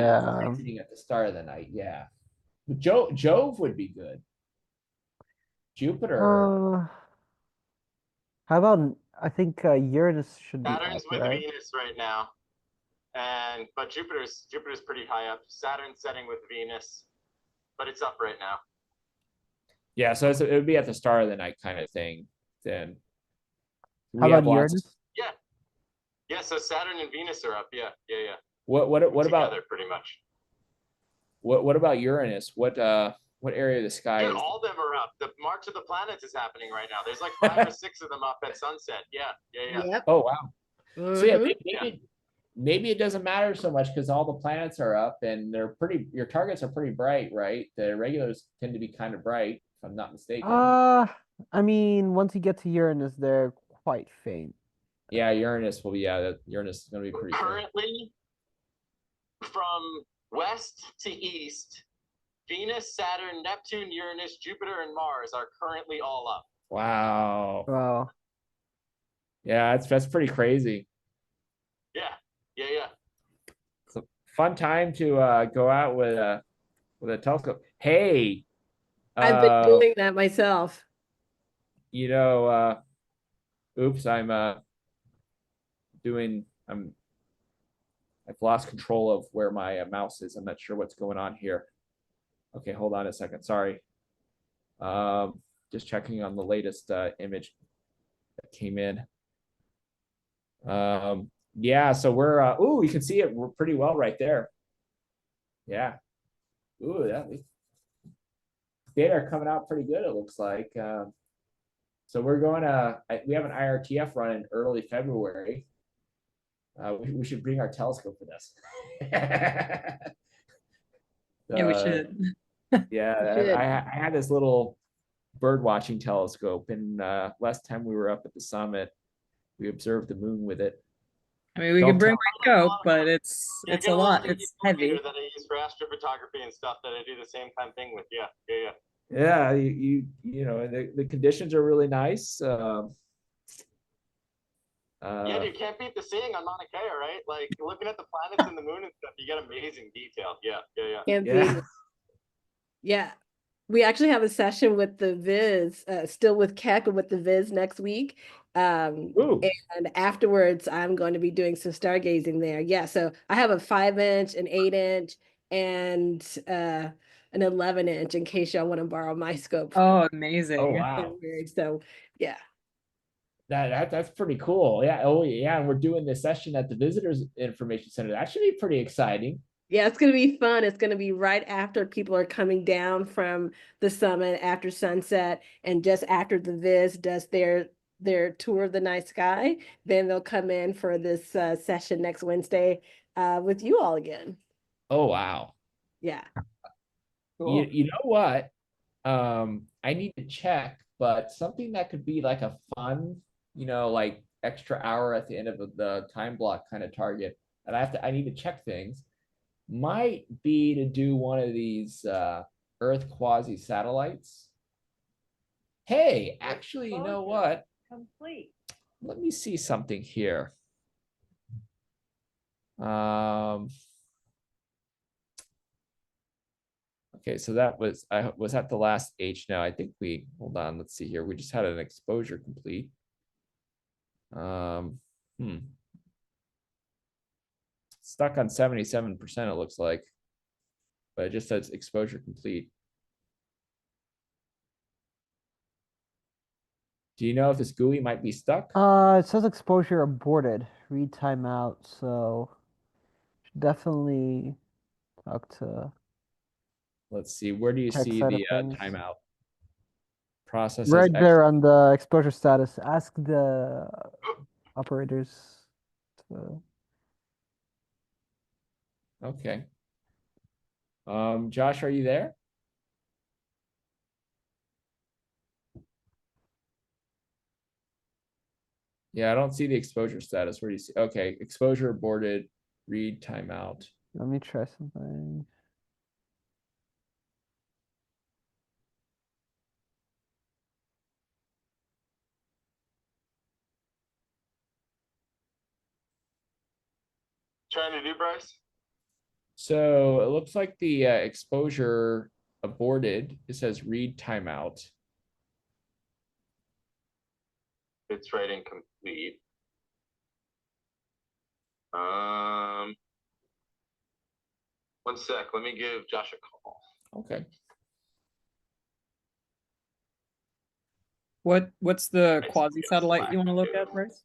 at the start of the night. Yeah. But Jove would be good. Jupiter.
How about, I think Uranus should be
Saturn's
up,
with
right?
Venus right now, but Jupiter's pretty high up. Saturn's setting with Venus, but it's up right now.
Yeah, so it would be at the start of the night kind of thing. Then
how about Uranus?
Yeah. So Saturn and Venus are up. Yeah.
What about
pretty much?
What about Uranus? What area of the sky is?
All of them are up. The March of the Planets is happening right now. There's like 5 or 6 of them up at sunset. Yeah.
Yep.
Oh wow. So yeah, maybe it doesn't matter so much because all the planets are up and your targets are pretty bright, right? The regulars tend to be kind of bright, if I'm not mistaken.
I mean, once you get to Uranus, they're quite faint.
Yeah, Uranus will be, Uranus is going to be pretty
currently faint. From west to east, Venus, Saturn, Neptune, Uranus, Jupiter, and Mars are currently all up.
Wow. Yeah, that's pretty crazy.
Yeah.
It's a fun time to go out with a telescope. Hey,
I've been doing that myself.
Oops, I've lost control of where my mouse is. I'm not sure what's going on here. Okay, hold on a second. Sorry. Just checking on the latest image that came in. Yeah, so we're you can see it pretty well right there. Yeah. Data are coming out pretty good, it looks like. So we're going we have an IRTF run in early February. We should bring our telescope for this.
Yeah, we should.
I had this little bird watching telescope, and last time we were up at the summit, we observed the moon with it.
I mean, we can bring my scope, but it's a lot. It's heavy.
That I use for astrophotography and stuff that I do the same kind of thing with. Yeah.
Yeah, the conditions are really nice.
Yeah, you can't beat the seeing on Mauna Kea, right? Like looking at the planets and the moon and stuff, you get amazing detail. Yeah.
Can't beat
Yeah.
it. Yeah. We actually have a session with the Viz, still with Keck and with the Viz next week.
Ooh.
And afterwards, I'm going to be doing some stargazing there. Yeah, so I have a 5-inch, an 8-inch, and an 11-inch in case y'all want to borrow my scope.
Oh, amazing.
Oh, wow.
So yeah.
That's pretty cool. Yeah. Oh, yeah. And we're doing this session at the Visitors Information Center. That should be pretty exciting.
Yeah, it's going to be fun. It's going to be right after people are coming down from the summit after sunset, and just after the Viz does their tour of the night sky, then they'll come in for this session next Wednesday with you all again.
Oh, wow.
Yeah.
Cool.
You know what? I need to check, but something that could be like a fun, like extra hour at the end of the time block kind of target, and I need to check things, might be to do one of these Earth quasi satellites. Hey, actually, you know what?
Complete.
Let me see something here. Okay, so that was, I was at the last H now. I think hold on, let's see here. We just had an exposure complete. Stuck on 77%, it looks like. But it just says exposure complete. Do you know if this GUI might be stuck?
It says exposure aborted. Read timeout. So should definitely talk to.
Let's see. Where do you
Tech
see
side
the
of things.
timeout? Processes.
Right there on the exposure status. Ask the operators.
Okay. Josh, are you there? Yeah, I don't see the exposure status. Where do you see? Okay, exposure aborted. Read timeout.
Let me try something.
Trying to do, Bryce?
So it looks like the exposure aborted. It says read timeout.
It's writing complete. One sec. Let me give Josh a call.
Okay.
What's the
Thanks.
quasi satellite you want to look at, Bryce?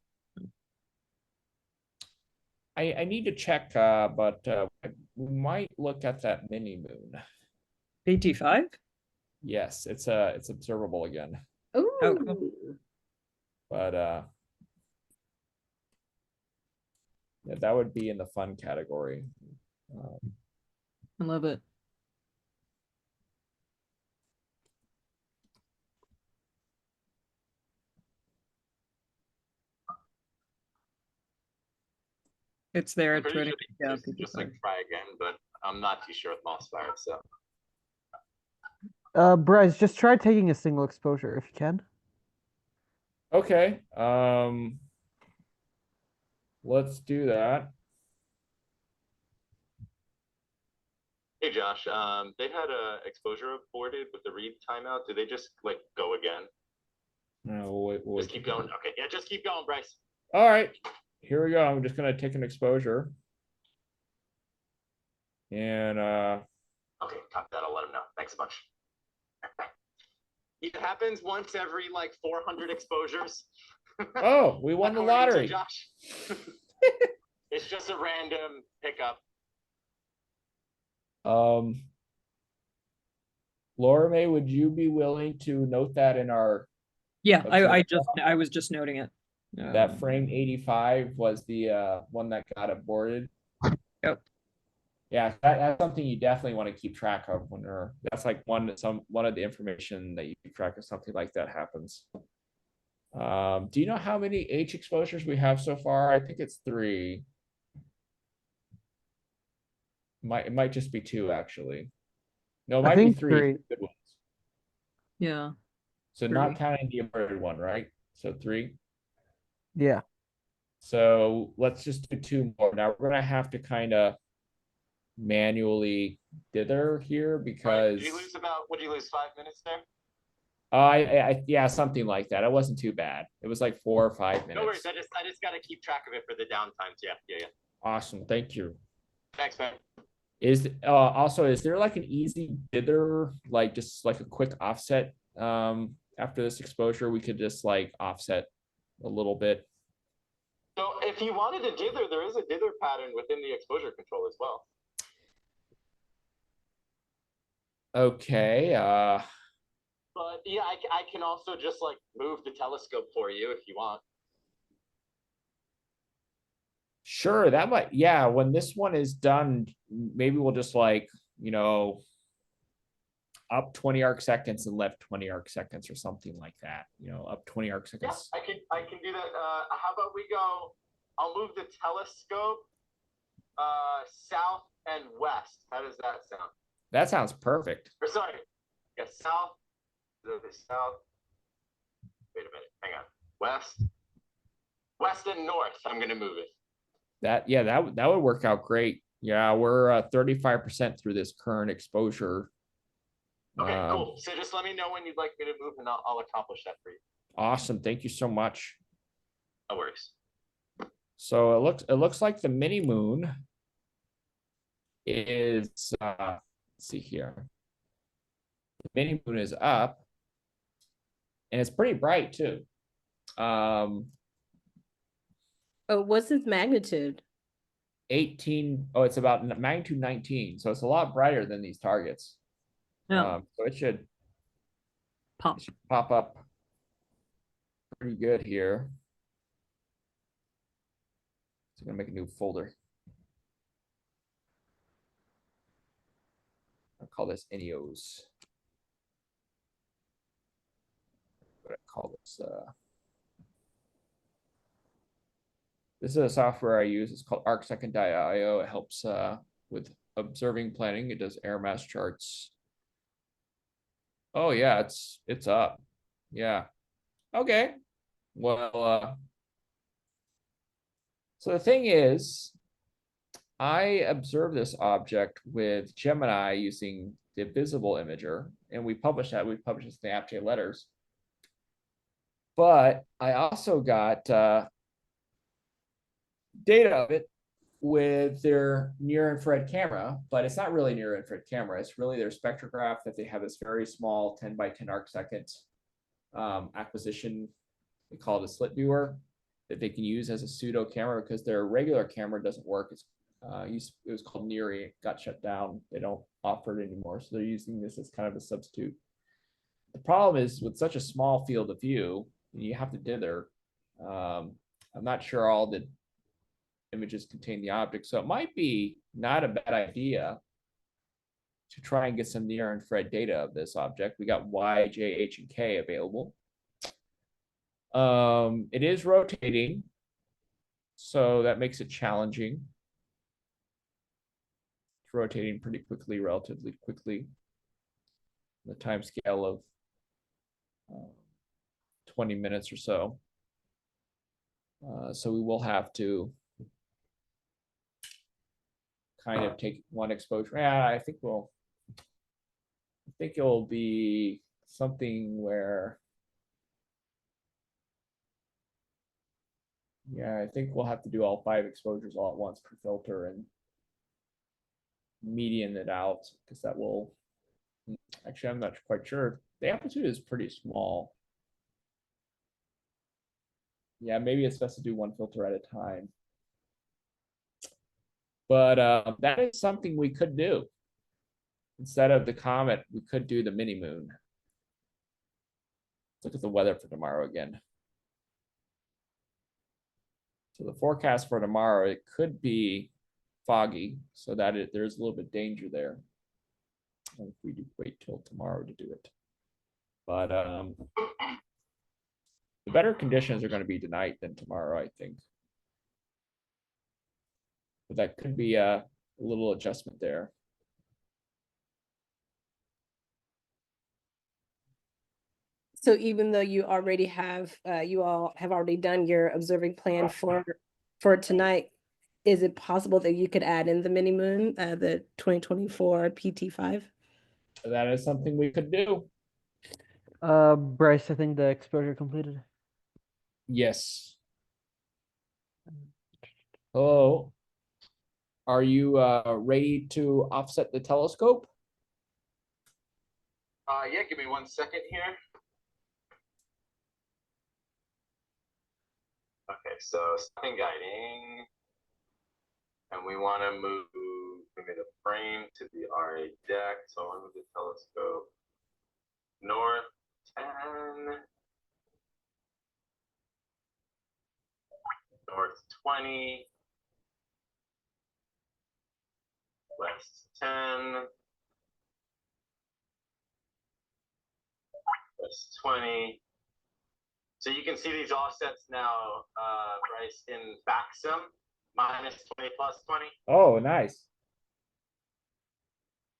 I need to check, but we might look at that mini moon.
AT5?
Yes, it's observable again.
Ooh.
Oh, cool.
But yeah, that would be in the fun category.
I love it. It's there.
I'm
It's
pretty
ready.
sure
Yeah,
just like try again, but I'm not too sure with MOSFIRE, so.
Bryce, just try taking a single exposure if you can.
Okay. Let's do that.
Hey Josh, they had a exposure aborted with the read timeout. Do they just like go again?
No, we'll
Just keep going. Okay, yeah, just keep going, Bryce.
All right, here we go. I'm just gonna take an exposure. And
Okay, copy that. I'll let him know. Thanks a bunch. It happens once every like 400 exposures.
oh, we won the
According to
lottery.
Josh. It's just a random pickup.
Laura May, would you be willing to note that in our
Yeah, I was just noting it.
that frame 85 was the one that got aborted?
Yep.
Yeah, that's something you definitely want to keep track of when that's like one of the information that you keep track of something like that happens. Do you know how many H exposures we have so far? I think it's 3. It might just be 2 actually. No, it might be 3 good ones.
Yeah.
So 3. Not counting the aborted one, right? So 3.
Yeah.
So let's just do 2 more. Now we're gonna have to kind of manually dither here
Right.
because
Did you lose about, would you lose 5 minutes there?
yeah, something like that. It wasn't too bad. It was like 4 or 5
No worries.
minutes.
I just got to keep track of it for the downtimes. Yeah.
Awesome, thank you.
Thanks, man.
Is also, is there like an easy dither, like just like a quick offset after this exposure? We could just like offset a little bit.
So if you wanted to dither, there is a dither pattern within the exposure control as well.
Okay.
But yeah, I can also just like move the telescope for you if you want.
Sure, that might, yeah, when this one is done, maybe we'll just like, up 20 arc seconds and left 20 arc seconds or something like that, up 20 arc
Yeah,
seconds.
I can do that. How about we go, I'll move the telescope south and west. How does that sound?
That sounds perfect.
Or sorry, yeah, south. South. Wait a minute, hang on. West and north. I'm gonna move it.
That would work out great. Yeah, we're 35% through this current exposure.
Okay, cool. So just let me know when you'd like me to move, and I'll accomplish that for you.
Awesome, thank you so much.
No worries.
So it looks like the mini moon is let's see here. The mini moon is up, and it's pretty bright too.
Oh, what's its magnitude?
18. Oh, it's about magnitude 19. So it's a lot brighter than these targets.
Yeah.
So it should
Pop.
pop up pretty good here. So I'm gonna make a new folder. I'll call this NEOs. What I call this? This is a software I use. It's called arcsecond.io. It helps with observing planning. It does air mass charts. Oh yeah, it's up. Yeah. Okay. Well, so the thing is, I observed this object with Gemini using the visible imager, and we published that. We published this in the AppJ letters. But I also got data of it with their near-infrared camera, but it's not really near-infrared camera. It's really their spectrograph that they have this very small 10 by 10 arc second acquisition. They call it a slit viewer that they can use as a pseudo camera because their regular camera doesn't work. It's it was called Neary. It got shut down. They don't offer it anymore, so they're using this as kind of a substitute. The problem is with such a small field of view, you have to dither. I'm not sure all the images contain the object, so it might be not a bad idea to try and get some near-infrared data of this object. We got Y, J, H, and K available. It is rotating, so that makes it challenging. It's rotating pretty quickly, relatively quickly. The time scale of 20 minutes or so. So we will have to kind of take one exposure. Yeah, I think it'll be something where, yeah, I think we'll have to do all 5 exposures all at once per filter and median it out, because that will, actually, I'm not quite sure. The amplitude is pretty small. Yeah, maybe it's best to do one filter at a time. But that is something we could do. Instead of the comet, we could do the mini moon. Let's look at the weather for tomorrow again. So the forecast for tomorrow, it could be foggy, so that there's a little bit of danger there if we do wait till tomorrow to do it. But the better conditions are going to be tonight than tomorrow, I think. But that could be a little adjustment there.
So even though you already have, you all have already done your observing plan for for tonight, is it possible that you could add in the mini moon, the 2024 PT5?
That is something we could do.
Bryce, I think the exposure completed.
Yes. Oh, are you ready to offset the telescope?
Yeah, give me 1 second here. Okay, so stopping guiding. And we want to move maybe the frame to the RA deck. So I want to move the telescope north 10, north 20, west 10, west 20. So you can see these offsets now, Bryce, in Baxum, -20 +20.
Oh, nice.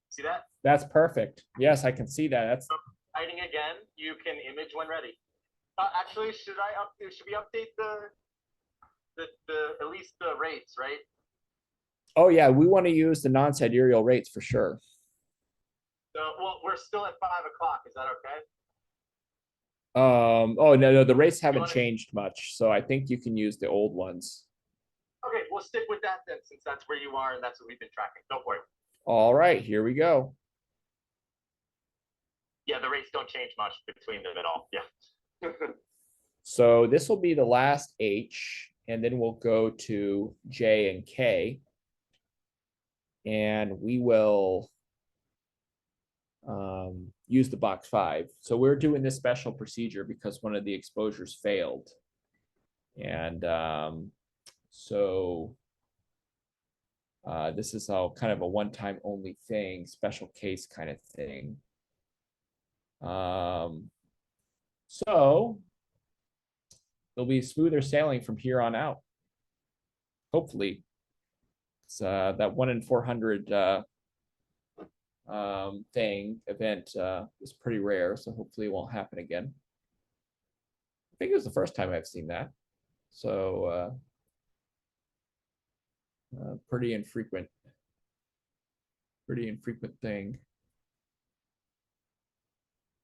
See that?
That's perfect. Yes, I can see that. That's
Hiding again, you can image when ready. Actually, should we update the at least the rates, right?
oh yeah, we want to use the non-sidereal rates for sure.
So, well, we're still at 5 o'clock. Is that okay?
Oh no, the rates haven't
wanna-
changed much, so I think you can use the old ones.
Okay, we'll stick with that then, since that's where you are and that's what we've been tracking. Don't worry.
All right, here we go.
Yeah, the rates don't change much between them at all. Yeah.
So this will be the last H, and then we'll go to J and K. And we will use the box 5. So we're doing this special procedure because one of the exposures failed. And so this is all kind of a one-time only thing, special case kind of thing. So there'll be smoother sailing from here on out. Hopefully. It's that 1 in 400 event is pretty rare, so hopefully it won't happen again. I think it was the first time I've seen that. So pretty infrequent thing.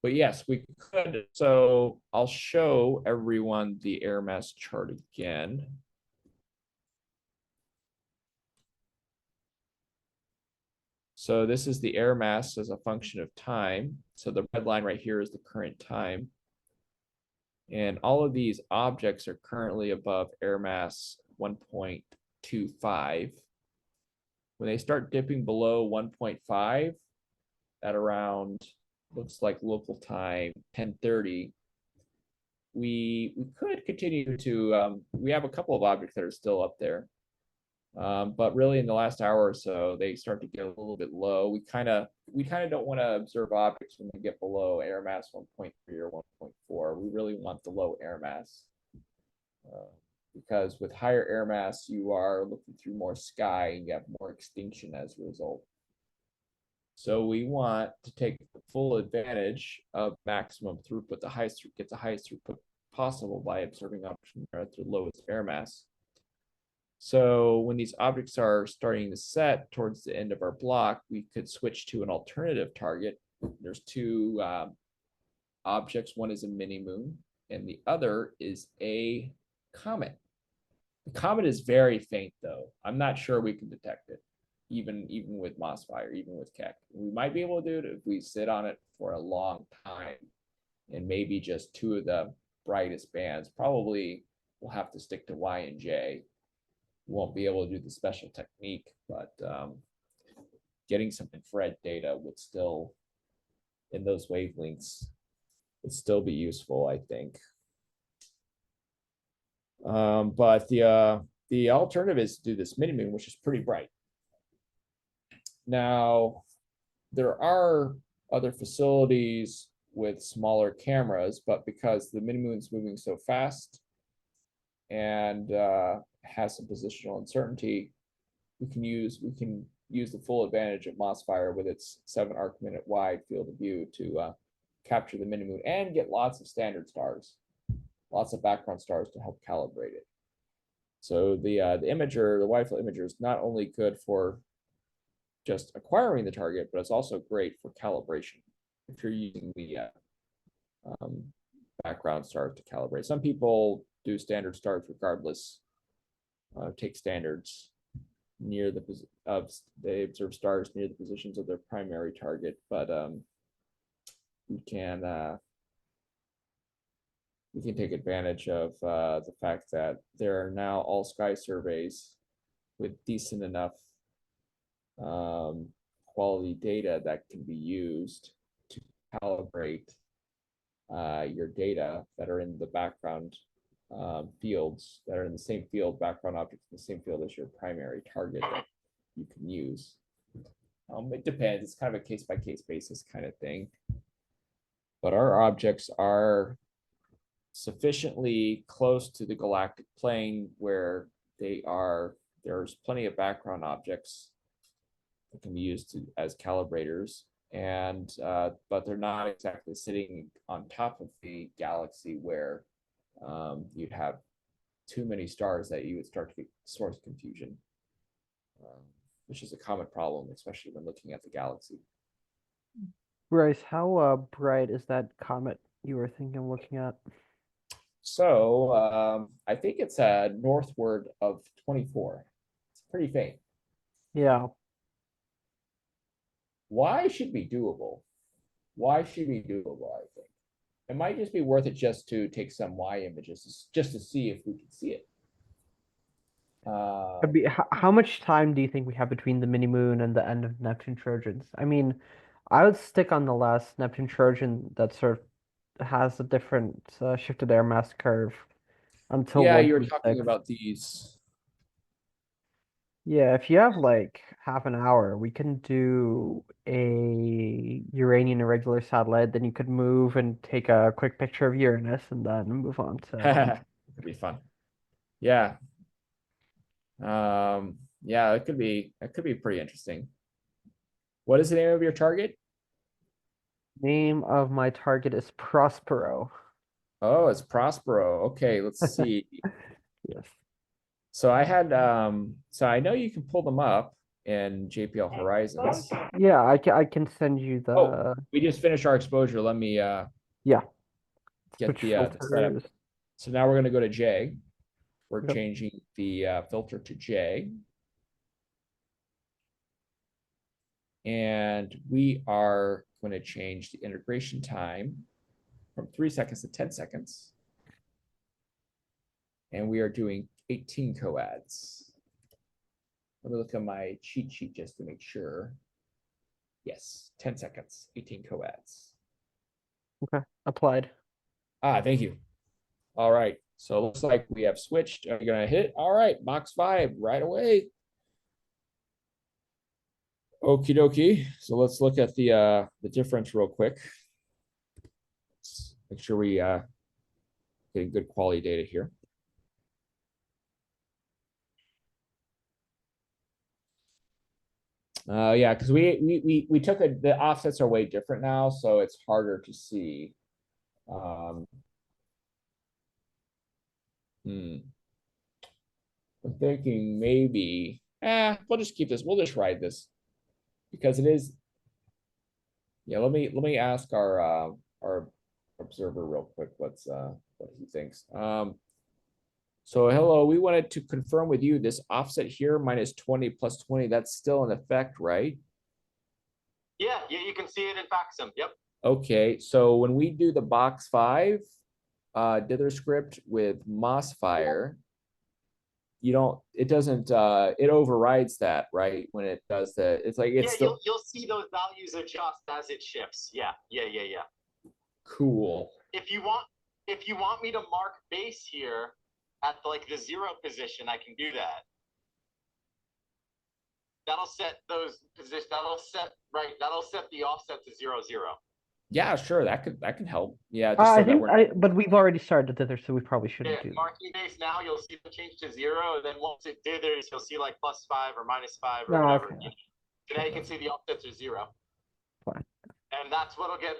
But yes, we could. So I'll show everyone the air mass chart again. So this is the air mass as a function of time. So the red line right here is the current time. And all of these objects are currently above air mass 1.25. When they start dipping below 1.5 at around, looks like local time 10:30, we could continue to, we have a couple of objects that are still up there. But really in the last hour or so, they start to get a little bit low. We kind of don't want to observe objects when they get below air mass 1.3 or 1.4. We really want the low air mass. Because with higher air mass, you are looking through more sky and you have more extinction as a result. So we want to take the full advantage of maximum throughput, get the highest throughput possible by observing objects at the lowest air mass. So when these objects are starting to set towards the end of our block, we could switch to an alternative target. There's two objects. One is a mini moon and the other is a comet. The comet is very faint though. I'm not sure we can detect it, even with MOSFIRE, even with Keck. We might be able to do it if we sit on it for a long time and maybe just two of the brightest bands. Probably we'll have to stick to Y and J. Won't be able to do the special technique, but getting some infrared data would still, in those wavelengths, would still be useful, I think. But the alternative is to do this mini moon, which is pretty bright. Now, there are other facilities with smaller cameras, but because the mini moon's moving so fast and has some positional uncertainty, we can use the full advantage of MOSFIRE with its 7 arc-minute wide field of view to capture the mini moon and get lots of standard stars, lots of background stars to help calibrate it.
So the imager, the wide field imager, is not only good for just acquiring the target, but it's also great for calibration if you're using the background stars to calibrate. Some people do standard stars regardless. Take standards near the they observe stars near the positions of their primary target, but we can take advantage of the fact that there are now all sky surveys with decent enough quality data that can be used to calibrate your data that are in the background fields that are in the same field, background objects in the same field as your primary target that you can use. It depends. It's kind of a case-by-case basis kind of thing. But our objects are sufficiently close to the galactic plane where there's plenty of background objects that can be used as calibrators, and but they're not exactly sitting on top of the galaxy where you'd have too many stars that you would start to get source confusion, which is a common problem, especially when looking at the galaxy.
Bryce, how bright is that comet you were thinking of looking at?
So I think it's northward of 24. It's pretty faint.
Yeah.
Why should be doable? Why should be doable, I think. It might just be worth it just to take some Y images, just to see if we can see it.
How much time do you think we have between the mini moon and the end of Neptune Trojans? I mean, I would stick on the last Neptune Trojan that sort of has a different shifted air mass curve until
Yeah, you were
1.6.
talking about these.
Yeah, if you have like half an hour, we can do a Uranian irregular satellite. Then you could move and take a quick picture of Uranus and then move on to.
It'd be fun. Yeah. Yeah, it could be pretty interesting. What is the name of your target?
Name of my target is Prospero.
Oh, it's Prospero. Okay, let's see.
Yes.
So I had so I know you can pull them up in JPL Horizons.
Yeah, I can send you the.
Oh, we just finished our exposure. Let me
yeah.
get
Switch
the setup.
filters.
So now we're going to go to J. We're
Yep.
changing the filter to J. And we are going to change the integration time from 3 seconds to 10 seconds. And we are doing 18 coads. Let me look at my cheat sheet just to make sure. Yes, 10 seconds, 18 coads.
Okay, applied.
Thank you. All right, so it looks like we have switched. Are you gonna hit? All right, box 5 right away. Okie dokie. So let's look at the difference real quick. Let's make sure we getting good quality data here. Yeah, because we took the offsets are way different now, so it's harder to see. I'm thinking maybe, we'll just keep this. We'll just ride this because it is. Yeah, let me ask our observer real quick what he thinks. So hello, we wanted to confirm with you this offset here minus 20 plus 20. That's still in effect, right?
Yeah, you can see it in Faxum. Yep.
Okay, so when we do the box 5 dither script with MOSFIRE, it overrides that, right? When it does that, it's like it's still.
You'll see those values adjust as it shifts. Yeah.
Cool.
If you want me to mark base here at like the 0 position, I can do that. That'll set those positions. That'll set the offset to 0, 0.
Yeah, sure. That can help. Yeah, just
I
so that
think but we've already started dither, so we probably shouldn't do that.
Marking base now, you'll see the change to 0, and then once it dithers, you'll see like +5 or -5 or
No,
whatever.
okay.
So now you can see the offsets are 0.
Fine.
And that's what gets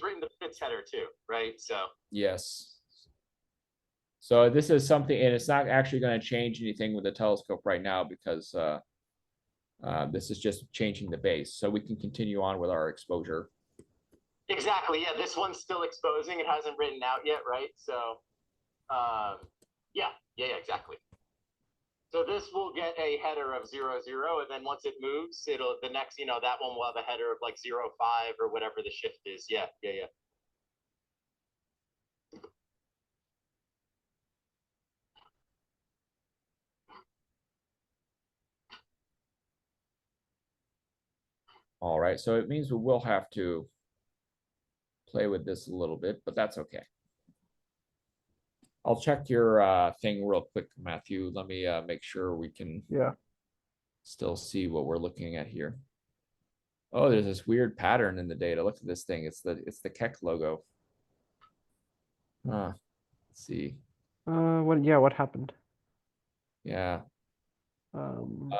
written to Fitz header too, right? So
yes.
So this is something, and it's not actually going to change anything with the telescope right now because this is just changing the base. So we can continue on with our exposure.
Exactly. Yeah, this one's still exposing. It hasn't written out yet, right? So, yeah, exactly. So this will get a header of 0, 0, and then once it moves, it'll the next, that one will have a header of like 0, 5 or whatever the shift is. Yeah.
All right, so it means we will have to play with this a little bit, but that's okay. I'll check your thing real quick, Matthew. Let me make sure we can still see what we're looking at here. Oh, there's this weird pattern in the data. Look at this thing. It's the Keck logo. Let's see.
What happened?
Yeah.
Um,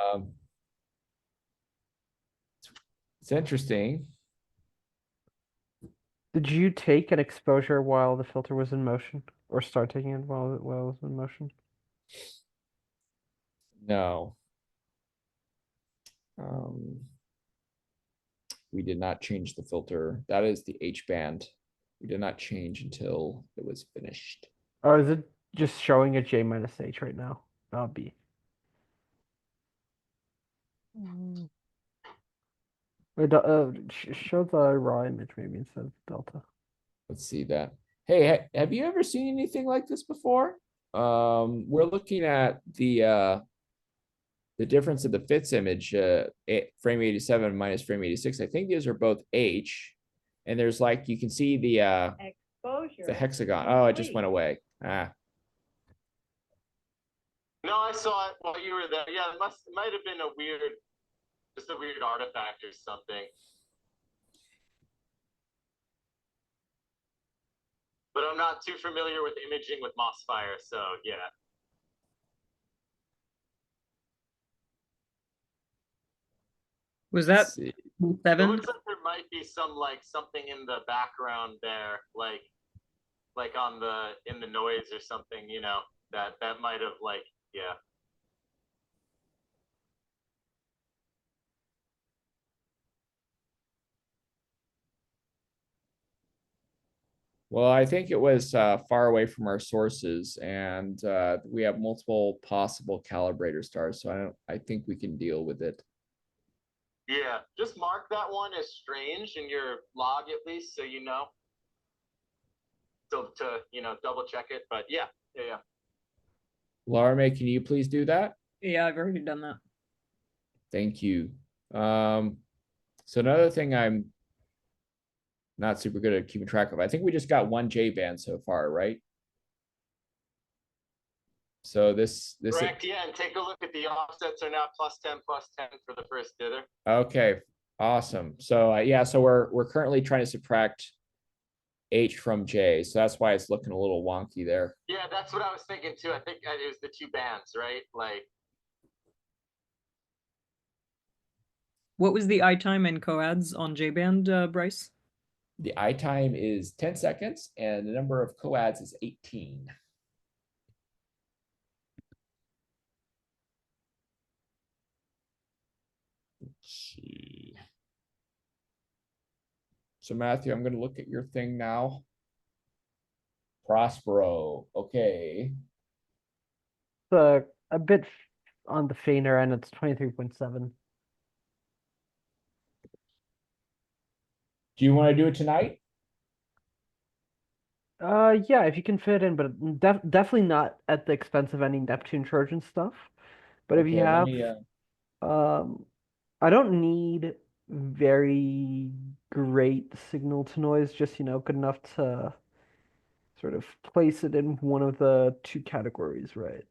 It's interesting.
Did you take an exposure while the filter was in motion, or start taking it while it was in motion?
No. We did not change the filter. That is the H band. We did not change until it was finished.
Or is it just showing a J minus H right now? That'll be. Wait, show the raw image maybe instead of delta.
Let's see that. Hey, have you ever seen anything like this before? We're looking at the difference of the Fitts image, frame 87 minus frame 86. I think these are both H, and there's like you can see the
Exposure.
hexagon. Oh, it just went away.
No, I saw it while you were there. Yeah, it might have been just a weird artifact or something. But I'm not too familiar with imaging with MOSFIRE, so yeah.
Was that
It
7?
looks like there might be something in the background there, like in the noise or something, that might have yeah.
Well, I think it was far away from our sources, and we have multiple possible calibrator stars, so I think we can deal with it.
Yeah, just mark that one as strange in your log at least, so you know. So to double check it, but yeah.
Laura May, can you please do that?
Yeah, I've already done that.
Thank you. So another thing I'm not super good at keeping track of. I think we just got one J band so far, right? So this
correct, yeah, and take a look at the offsets are now +10, +10 for the first dither.
Okay, awesome. So yeah, so we're currently trying to subtract H from J, so that's why it's looking a little wonky there.
Yeah, that's what I was thinking too. I think it was the two bands, right?
What was the I time and coads on J band, Bryce?
The I time is 10 seconds, and the number of coads is 18. Let's see. So Matthew, I'm going to look at your thing now. Prospero, okay.
It's a bit on the fainter end. It's 23.7.
Do you want to do it tonight?
Yeah, if you can fit in, but definitely not at the expense of any Neptune Trojan stuff. But if you have, I don't need very great signal to noise, just good enough to sort of place it in one of the two categories, right?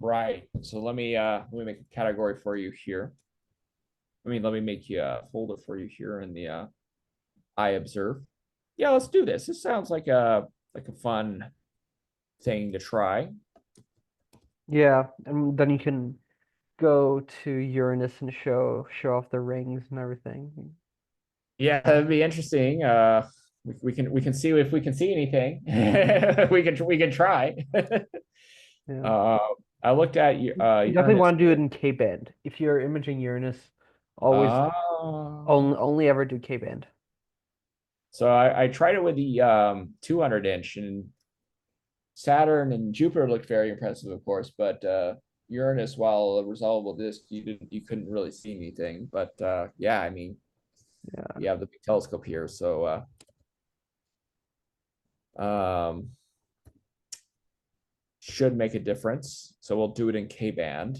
Right. So let me make a category for you here. Let me make you a folder for you here in the I observe. Yeah, let's do this. This sounds like a fun thing to try.
Yeah, and then you can go to Uranus and show off the rings and everything.
Yeah, that'd be interesting. we can see if we can see anything. we can try.
Yeah.
I looked at
You definitely
Uranus.
want to do it in K-band. If you're imaging Uranus, always only ever do K-band.
So I tried it with the 200-inch, and Saturn and Jupiter looked very impressive, of course, but Uranus, while a resolvable disk, you couldn't really see anything. But yeah, I mean,
Yeah.
we have the big telescope here, so should make a difference. So we'll do it in K-band.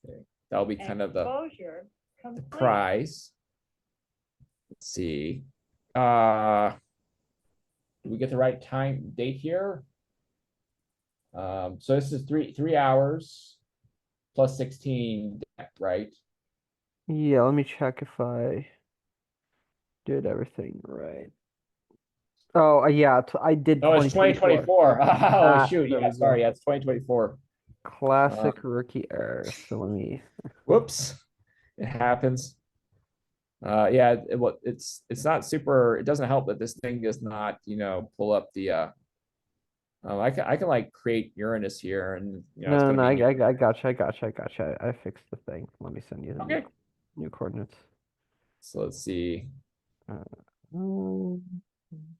Okay. That'll be kind of the
Exposure complete.
prize. Let's see. Do we get the right time date here? So this is 3 hours plus 16, right?
Yeah, let me check if I did everything right. Oh, yeah, I did
No, it's
2024.
2024. Oh,
Ah,
shoot.
there
Yeah,
we
sorry.
go.
Yeah, it's 2024.
Classic rookie error. So let me.
Whoops. It happens. Yeah, it's not super. It doesn't help that this thing does not, pull up the. I can like create Uranus here, and it's
No,
gonna be
I gotcha. I fixed the thing. Let me send you the
okay.
new coordinates.
So let's see.
Let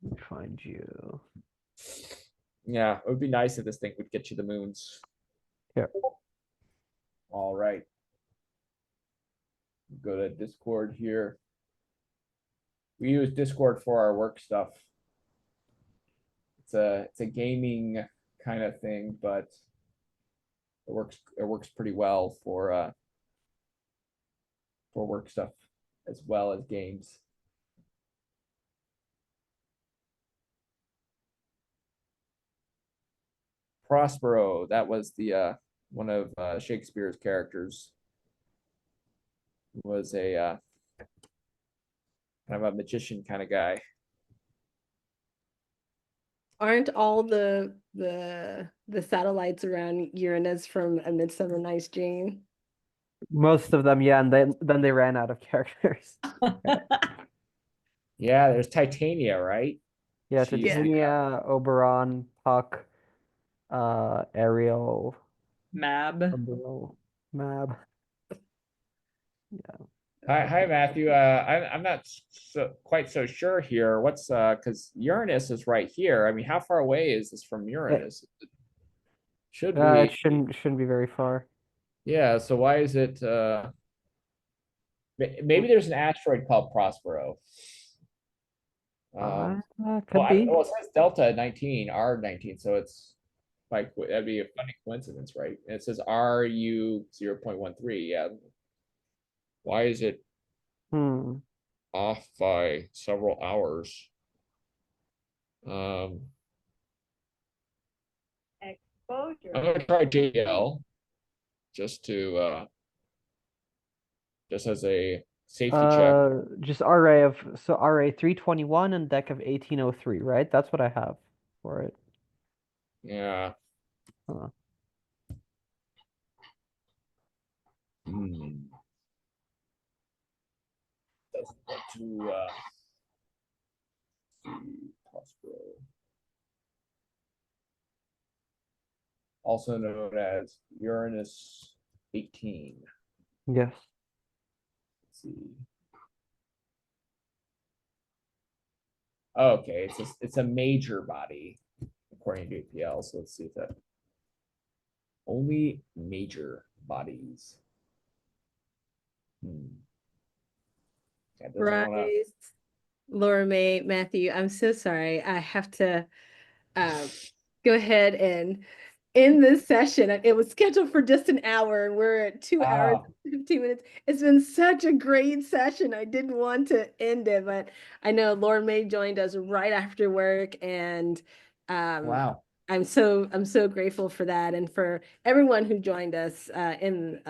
me find you.
Yeah, it would be nice if this thing would get you the moons.
Yeah.
All right. Go to Discord here. We use Discord for our work stuff. It's a gaming kind of thing, but it works pretty well for work stuff as well as games. Prospero, that was the one of Shakespeare's characters. He was a kind of a magician kind of guy.
Aren't all the satellites around Uranus from A Midsummer Night's Dream?
Most of them, yeah, and then they ran out of characters.
Yeah, there's Titania, right?
Yeah,
She's
Titania, Oberon, Puck, Ariel,
Mab.
Mab. Yeah.
Hi, Matthew. I'm not quite so sure here. What's because Uranus is right here. I mean, how far away is this from Uranus? Should be.
It shouldn't be very far.
Yeah. So why is it? Maybe there's an asteroid called Prospero.
Could be.
Well, it says Delta 19, R19, so it's like that'd be a funny coincidence, right? And it says RU 0.13. Yeah. Why is it off by several hours?
Exposure.
I'm gonna try JL just as a safety check.
Just RA 321 and deck of 1803, right? That's what I have for it.
Yeah.
Huh.
Doesn't want to Prospero. Also known as Uranus 18.
Yes.
Let's see. Okay, it's a major body according to JPL. So let's see if that only major bodies. Yeah,
Bryce, Laura May, Matthew, I'm so sorry. I have to go ahead and end this session. It was scheduled for just an hour, and we're at 2 hours and 15 minutes. It's been such a great session. I didn't want to end it, but I know Laura May joined us right after work, and
wow.
I'm so grateful for that, and for everyone who joined us in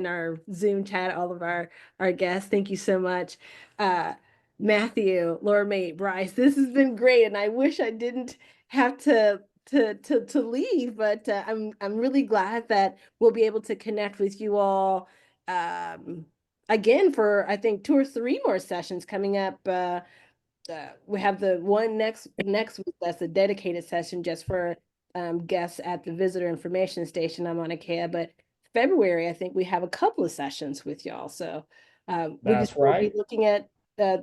our Zoom chat, all of our guests. Thank you so much. Matthew, Laura May, Bryce, this has been great, and I wish I didn't have to leave, but I'm really glad that we'll be able to connect with you all again for I think 2 or 3 more sessions coming up we have the one next week that's a dedicated session just for guests at the visitor information station on Mauna Kea. But February, I think we have a couple of sessions with y'all. So we
That's
just will be
right.
looking at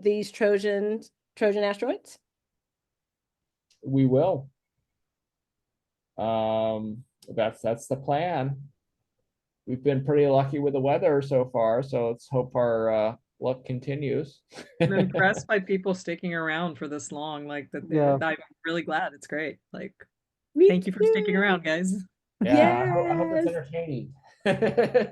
these Trojan asteroids.
We will. That's the plan. We've been pretty lucky with the weather so far, so let's hope our luck continues.
I'm impressed by people sticking around for this long. Like that,
Yeah.
I'm really glad. It's great. Like,
Me
thank you for sticking
too.
around, guys.
Yeah, I hope it's
Yes.
entertaining.